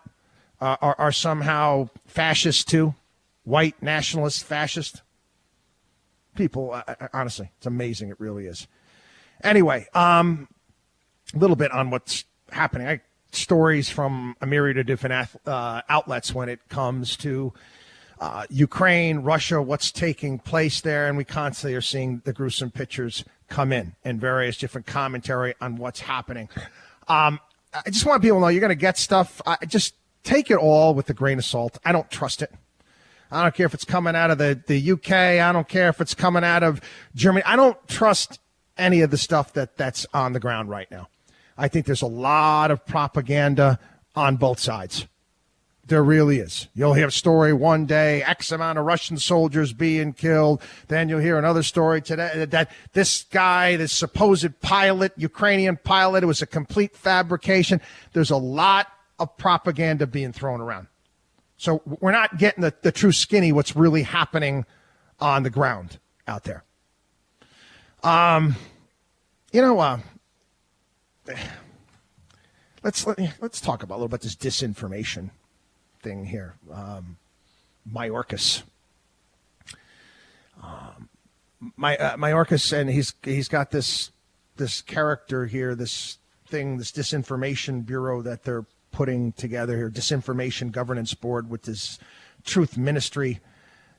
are somehow fascist too. White, nationalist, fascist. People, honestly, it's amazing. It really is. Anyway, a little bit on what's happening. Stories from a myriad of different outlets when it comes to Ukraine, Russia, what's taking place there. And we constantly are seeing the gruesome pictures come in and various different commentary on what's happening. I just want people to know you're going to get stuff. Just take it all with a grain of salt. I don't trust it. I don't care if it's coming out of the UK. I don't care if it's coming out of Germany. I don't trust any of the stuff that's on the ground right now. I think there's a lot of propaganda on both sides. There really is. You'll hear a story one day, X amount of Russian soldiers being killed. Then you'll hear another story today that this guy, this supposed pilot, Ukrainian pilot, it was a complete fabrication. There's a lot of propaganda being thrown around. So we're not getting the true skinny, what's really happening on the ground out there. Let's talk about a little bit this disinformation thing here. Mayorkas. Mayorkas, and he's got this character here, this disinformation bureau that they're putting together here, disinformation governance board with this truth ministry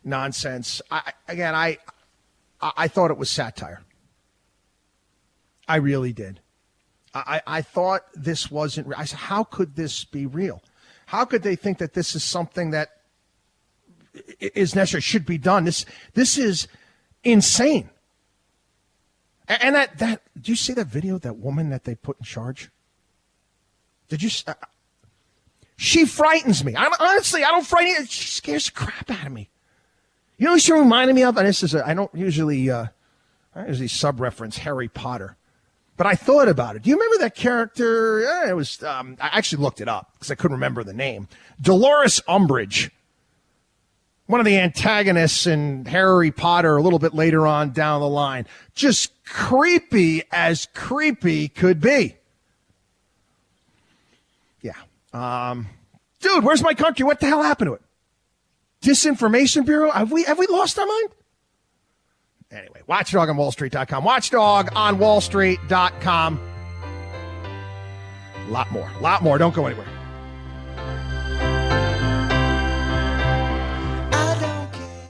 nonsense. I thought it was satire. I really did. I thought this wasn't real. I said, how could this be real? How could they think that this is something that is necessary, should be done? This is insane. And that did you see that video of that woman that they put in charge? Did you? She frightens me. Honestly, I don't frighten her. She scares the crap out of me. You know what she reminded me of? And this is I don't usually sub-reference Harry Potter. But I thought about it. Do you remember that character? It was. I actually looked it up because I couldn't remember the name. Dolores Umbridge, one of the antagonists in Harry Potter. A little bit later on down the line, just creepy as creepy could be. Yeah, dude, where's my country? What the hell happened to it? Disinformation Bureau? Have we lost our mind? Anyway, Watchdog on WallStreet.com. Watchdog on WallStreet.com. Lot more. Don't go anywhere. I don't care.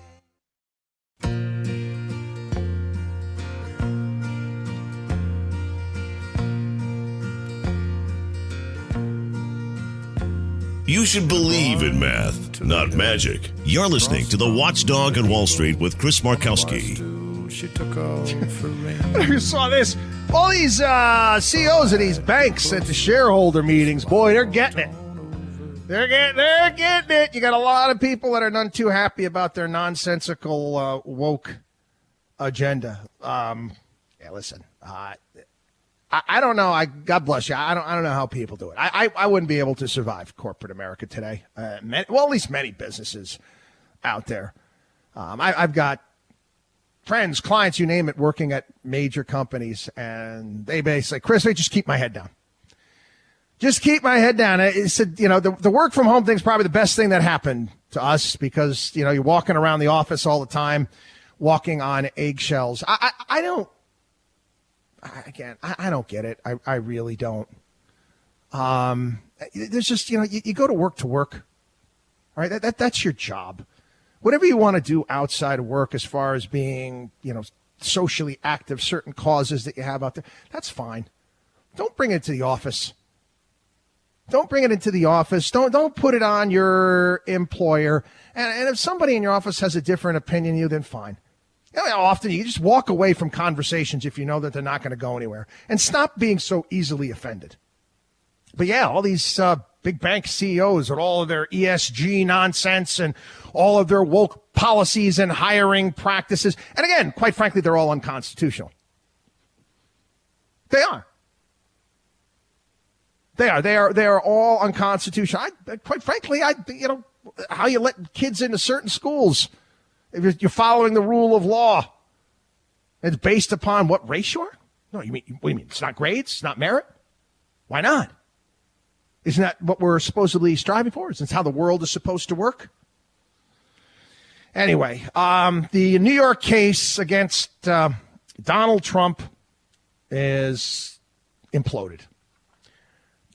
You should believe in math, not magic. You're listening to the Watchdog on Wall Street with Chris Markowski. She took off for rain. You saw this. All these CEOs of these banks at the shareholder meetings, boy, they're getting it. They're getting it. You got a lot of people that are none too happy about their nonsensical woke agenda. Listen, I don't know. God bless you. I don't know how people do it. I wouldn't be able to survive corporate America today. At least many businesses out there. I've got friends, clients, you name it, working at major companies, and they basically, Chris, I just keep my head down. Just keep my head down. I said, the work from home thing is probably the best thing that happened to us because, you're walking around the office all the time, walking on eggshells. I don't get it. I really don't. There's just, you go to work, all right? That's your job. Whatever you want to do outside of work as far as being, socially active, certain causes that you have out there, that's fine. Don't bring it to the office. Don't bring it into the office. Don't put it on your employer. And if somebody in your office has a different opinion than you, then fine. Often you just walk away from conversations if you know that they're not going to go anywhere. And stop being so easily offended. But yeah, all these big bank CEOs with all of their ESG nonsense and all of their woke policies and hiring practices. And again, quite frankly, they're all unconstitutional. They are. They are all unconstitutional. Quite frankly, how you let kids into certain schools if you're following the rule of law. It's based upon what race you are? No, what do you mean? It's not grades? It's not merit? Why not? Isn't that what we're supposedly striving for? Isn't that how the world is supposed to work? Anyway, the New York case against Donald Trump is imploded.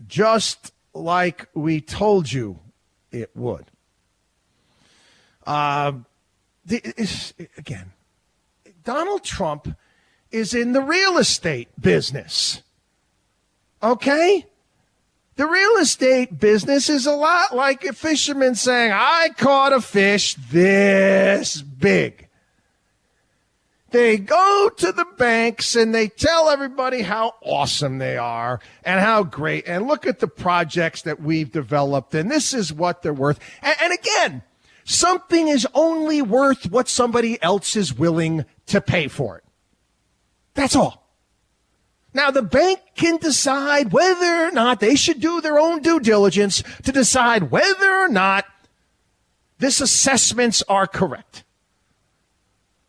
Just like we told you it would. Again, Donald Trump is in the real estate business. Okay? The real estate business is a lot like a fisherman saying, I caught a fish this big. They go to the banks and they tell everybody how awesome they are and how great. And look at the projects that we've developed. And this is what they're worth. And again, something is only worth what somebody else is willing to pay for it. That's all. Now, the bank can decide whether or not they should do their own due diligence to decide whether or not this assessments are correct.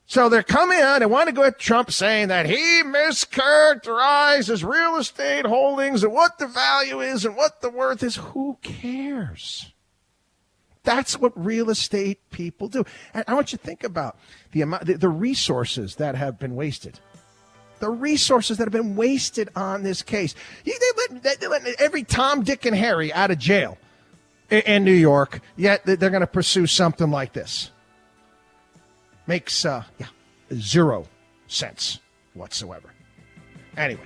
So they're coming out and want to go at Trump saying that he mischaracterized his real estate holdings and what the value is and what the worth is. Who cares? That's what real estate people do. And I want you to think about the resources that have been wasted. The resources that have been wasted on this case. They let every Tom, Dick, and Harry out of jail in New York, yet they're going to pursue something like this. Makes, 0 sense whatsoever. Anyway,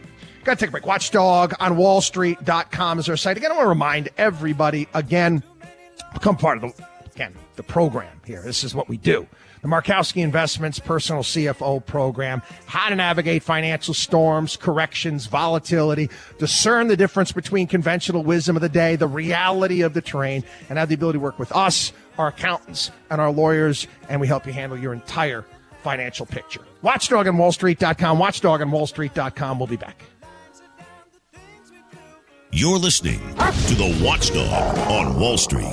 got to take a break. Watchdog on wallstreet.com is our site. Again, I want to remind everybody, again, become part of the program here. This is what we do. The Markowski Investments Personal CFO Program, how to navigate financial storms, corrections, volatility, discern the difference between conventional wisdom of the day, the reality of the terrain, and have the ability to work with us, our accountants, and our lawyers, and we help you handle your entire financial picture. Watchdog on wallstreet.com, watchdog on wallstreet.com. We'll be back. You're listening to the Watchdog on Wall Street.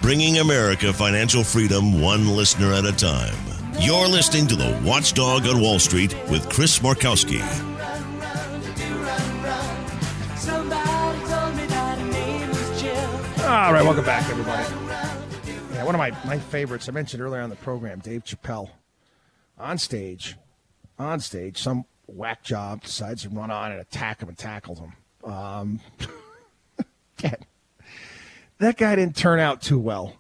Bringing America financial freedom one listener at a time. You're listening to the Watchdog on Wall Street with Chris Markowski. All right, welcome back, everybody. Yeah, one of my favorites, I mentioned earlier on the program, Dave Chappelle, on stage, some whack job decides to run on and attack him and tackles him. That guy didn't turn out too well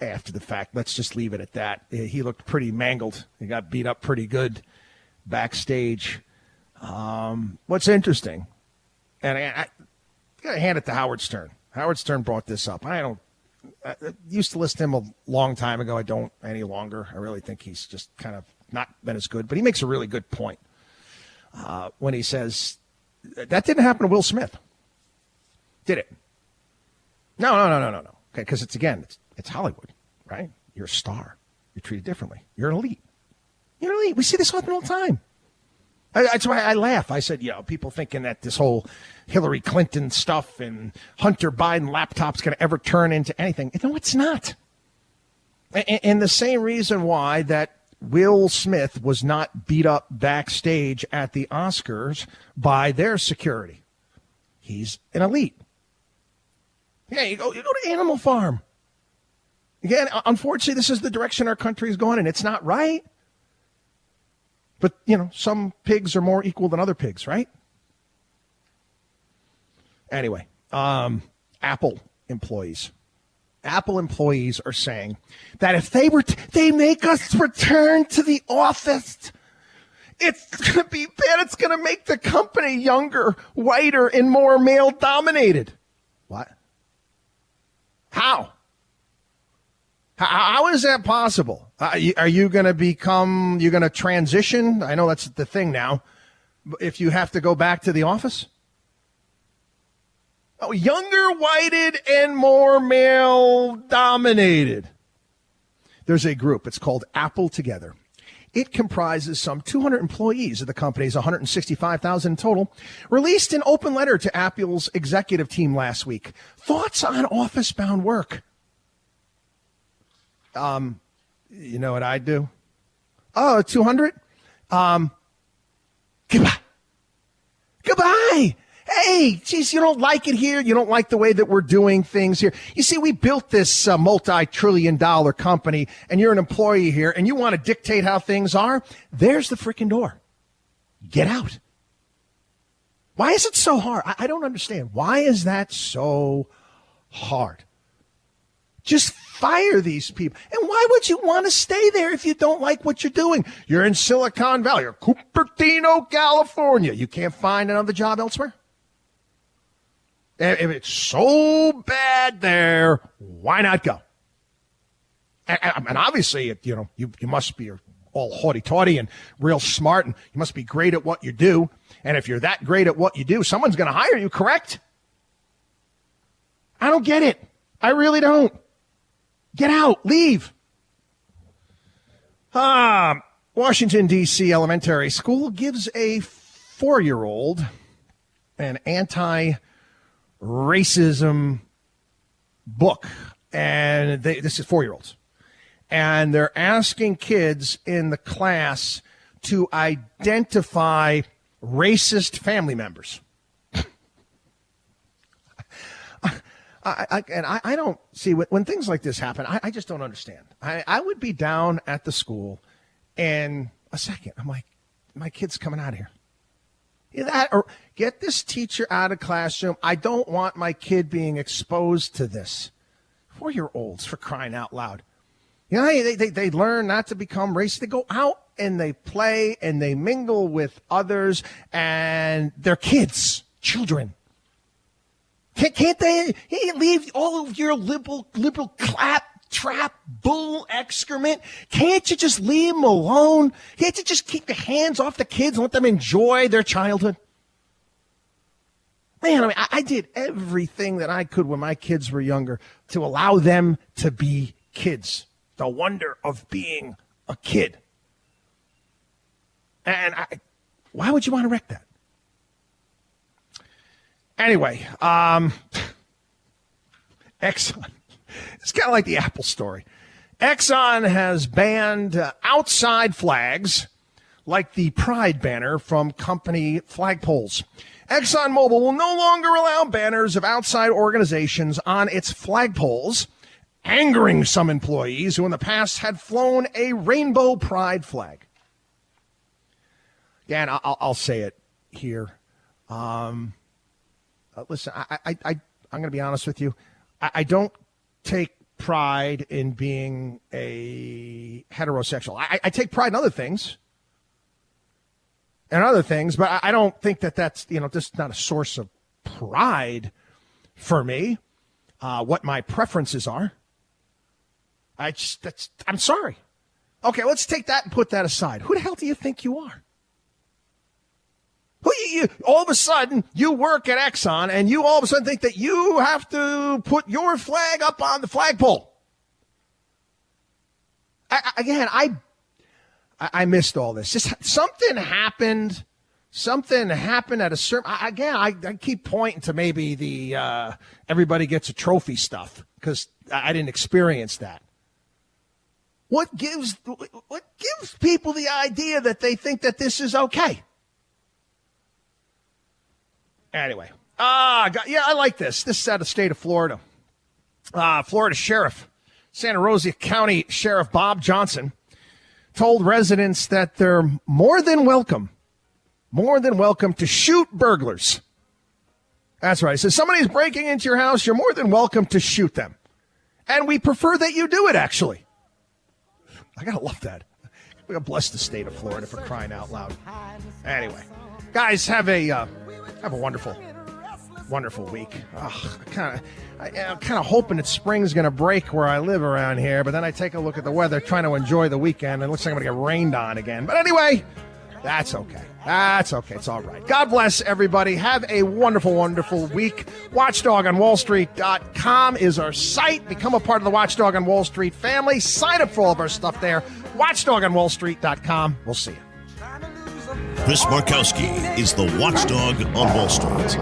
after the fact. Let's just leave it at that. He looked pretty mangled. He got beat up pretty good backstage. What's interesting, and I got to hand it to Howard Stern. Howard Stern brought this up. I used to listen to him a long time ago. I don't any longer. I really think he's just kind of not been as good. But he makes a really good point when he says, that didn't happen to Will Smith. Did it? No. Okay, because it's Hollywood, right? You're a star. You're treated differently. You're an elite. You know, we see this happen all the time. That's why I laugh. I said, people thinking that this whole Hillary Clinton stuff and Hunter Biden laptop's going to ever turn into anything. No, it's not. And the same reason why that Will Smith was not beat up backstage at the Oscars by their security. He's an elite. Yeah, you go to Animal Farm. Again, unfortunately, this is the direction our country is going, and it's not right. But, some pigs are more equal than other pigs, right? Anyway, Apple employees. Apple employees are saying that if they make us return to the office, it's going to be bad. It's going to make the company younger, whiter, and more male-dominated. What? How? How is that possible? Are you going to transition? I know that's the thing now. If you have to go back to the office? Oh, younger, whited, and more male-dominated. There's a group. It's called Apple Together. It comprises some 200 employees of the company's 165,000 in total, released an open letter to Apple's executive team last week. Thoughts on office-bound work? You know what I'd do? 200? Goodbye. Hey, geez, you don't like it here. You don't like the way that we're doing things here. You see, we built this multi-trillion-dollar company, and you're an employee here, and you want to dictate how things are? There's the freaking door. Get out. Why is it so hard? I don't understand. Why is that so hard? Just fire these people. And why would you want to stay there if you don't like what you're doing? You're in Silicon Valley or Cupertino, California. You can't find another job elsewhere? If it's so bad there, why not go? And obviously, you must be all haughty-taughty and real smart, and you must be great at what you do. And if you're that great at what you do, someone's going to hire you, correct? I don't get it. I really don't. Get out. Leave. Washington, D.C. elementary school gives a 4-year-old an anti-racism book. And this is 4-year-olds. And they're asking kids in the class to identify racist family members. I don't see when things like this happen. I just don't understand. I would be down at the school in a second. I'm like, my kid's coming out of here. Or get this teacher out of classroom. I don't want my kid being exposed to this. 4-year-olds, for crying out loud. They learn not to become racist. They go out and they play and they mingle with others, and they're kids, children. Can't they leave all of your liberal clap, trap, bull excrement? Can't you just leave them alone? Can't you just keep your hands off the kids and let them enjoy their childhood? Man, I did everything that I could when my kids were younger to allow them to be kids. The wonder of being a kid. And why would you want to wreck that? Anyway, Exxon. It's kind of like the Apple story. Exxon has banned outside flags like the Pride banner from company flagpoles. ExxonMobil will no longer allow banners of outside organizations on its flagpoles, angering some employees who in the past had flown a rainbow pride flag. Again, I'll say it here. Listen, I'm going to be honest with you. I don't take pride in being a heterosexual. I take pride in other things. But I don't think that's, just not a source of pride for me. What my preferences are. I'm sorry. Okay, let's take that and put that aside. Who the hell do you think you are? All of a sudden, you work at Exxon, and you all of a sudden think that you have to put your flag up on the flagpole. I missed all this. Just something happened. Something happened at a certain. Again, I keep pointing to maybe the everybody gets a trophy stuff because I didn't experience that. What gives people the idea that they think that this is okay? Anyway, I like this. This is out of the state of Florida. Florida Sheriff, Santa Rosa County Sheriff Bob Johnson, told residents that they're more than welcome to shoot burglars. That's right. He says somebody's breaking into your house, you're more than welcome to shoot them. And we prefer that you do it, actually. I got to love that. We got to bless the state of Florida for crying out loud. Anyway, guys, have a wonderful week. I'm kind of hoping that spring's going to break where I live around here, but then I take a look at the weather, trying to enjoy the weekend, and it looks like I'm going to get rained on again. But anyway, that's okay. That's okay. It's all right. God bless everybody. Have a wonderful, wonderful week. WatchdogOnWallStreet.com is our site. Become a part of the Watchdog on Wall Street family. Sign up for all of our stuff there. WatchdogOnWallStreet.com. We'll see you. Chris Markowski is the Watchdog on Wall Street.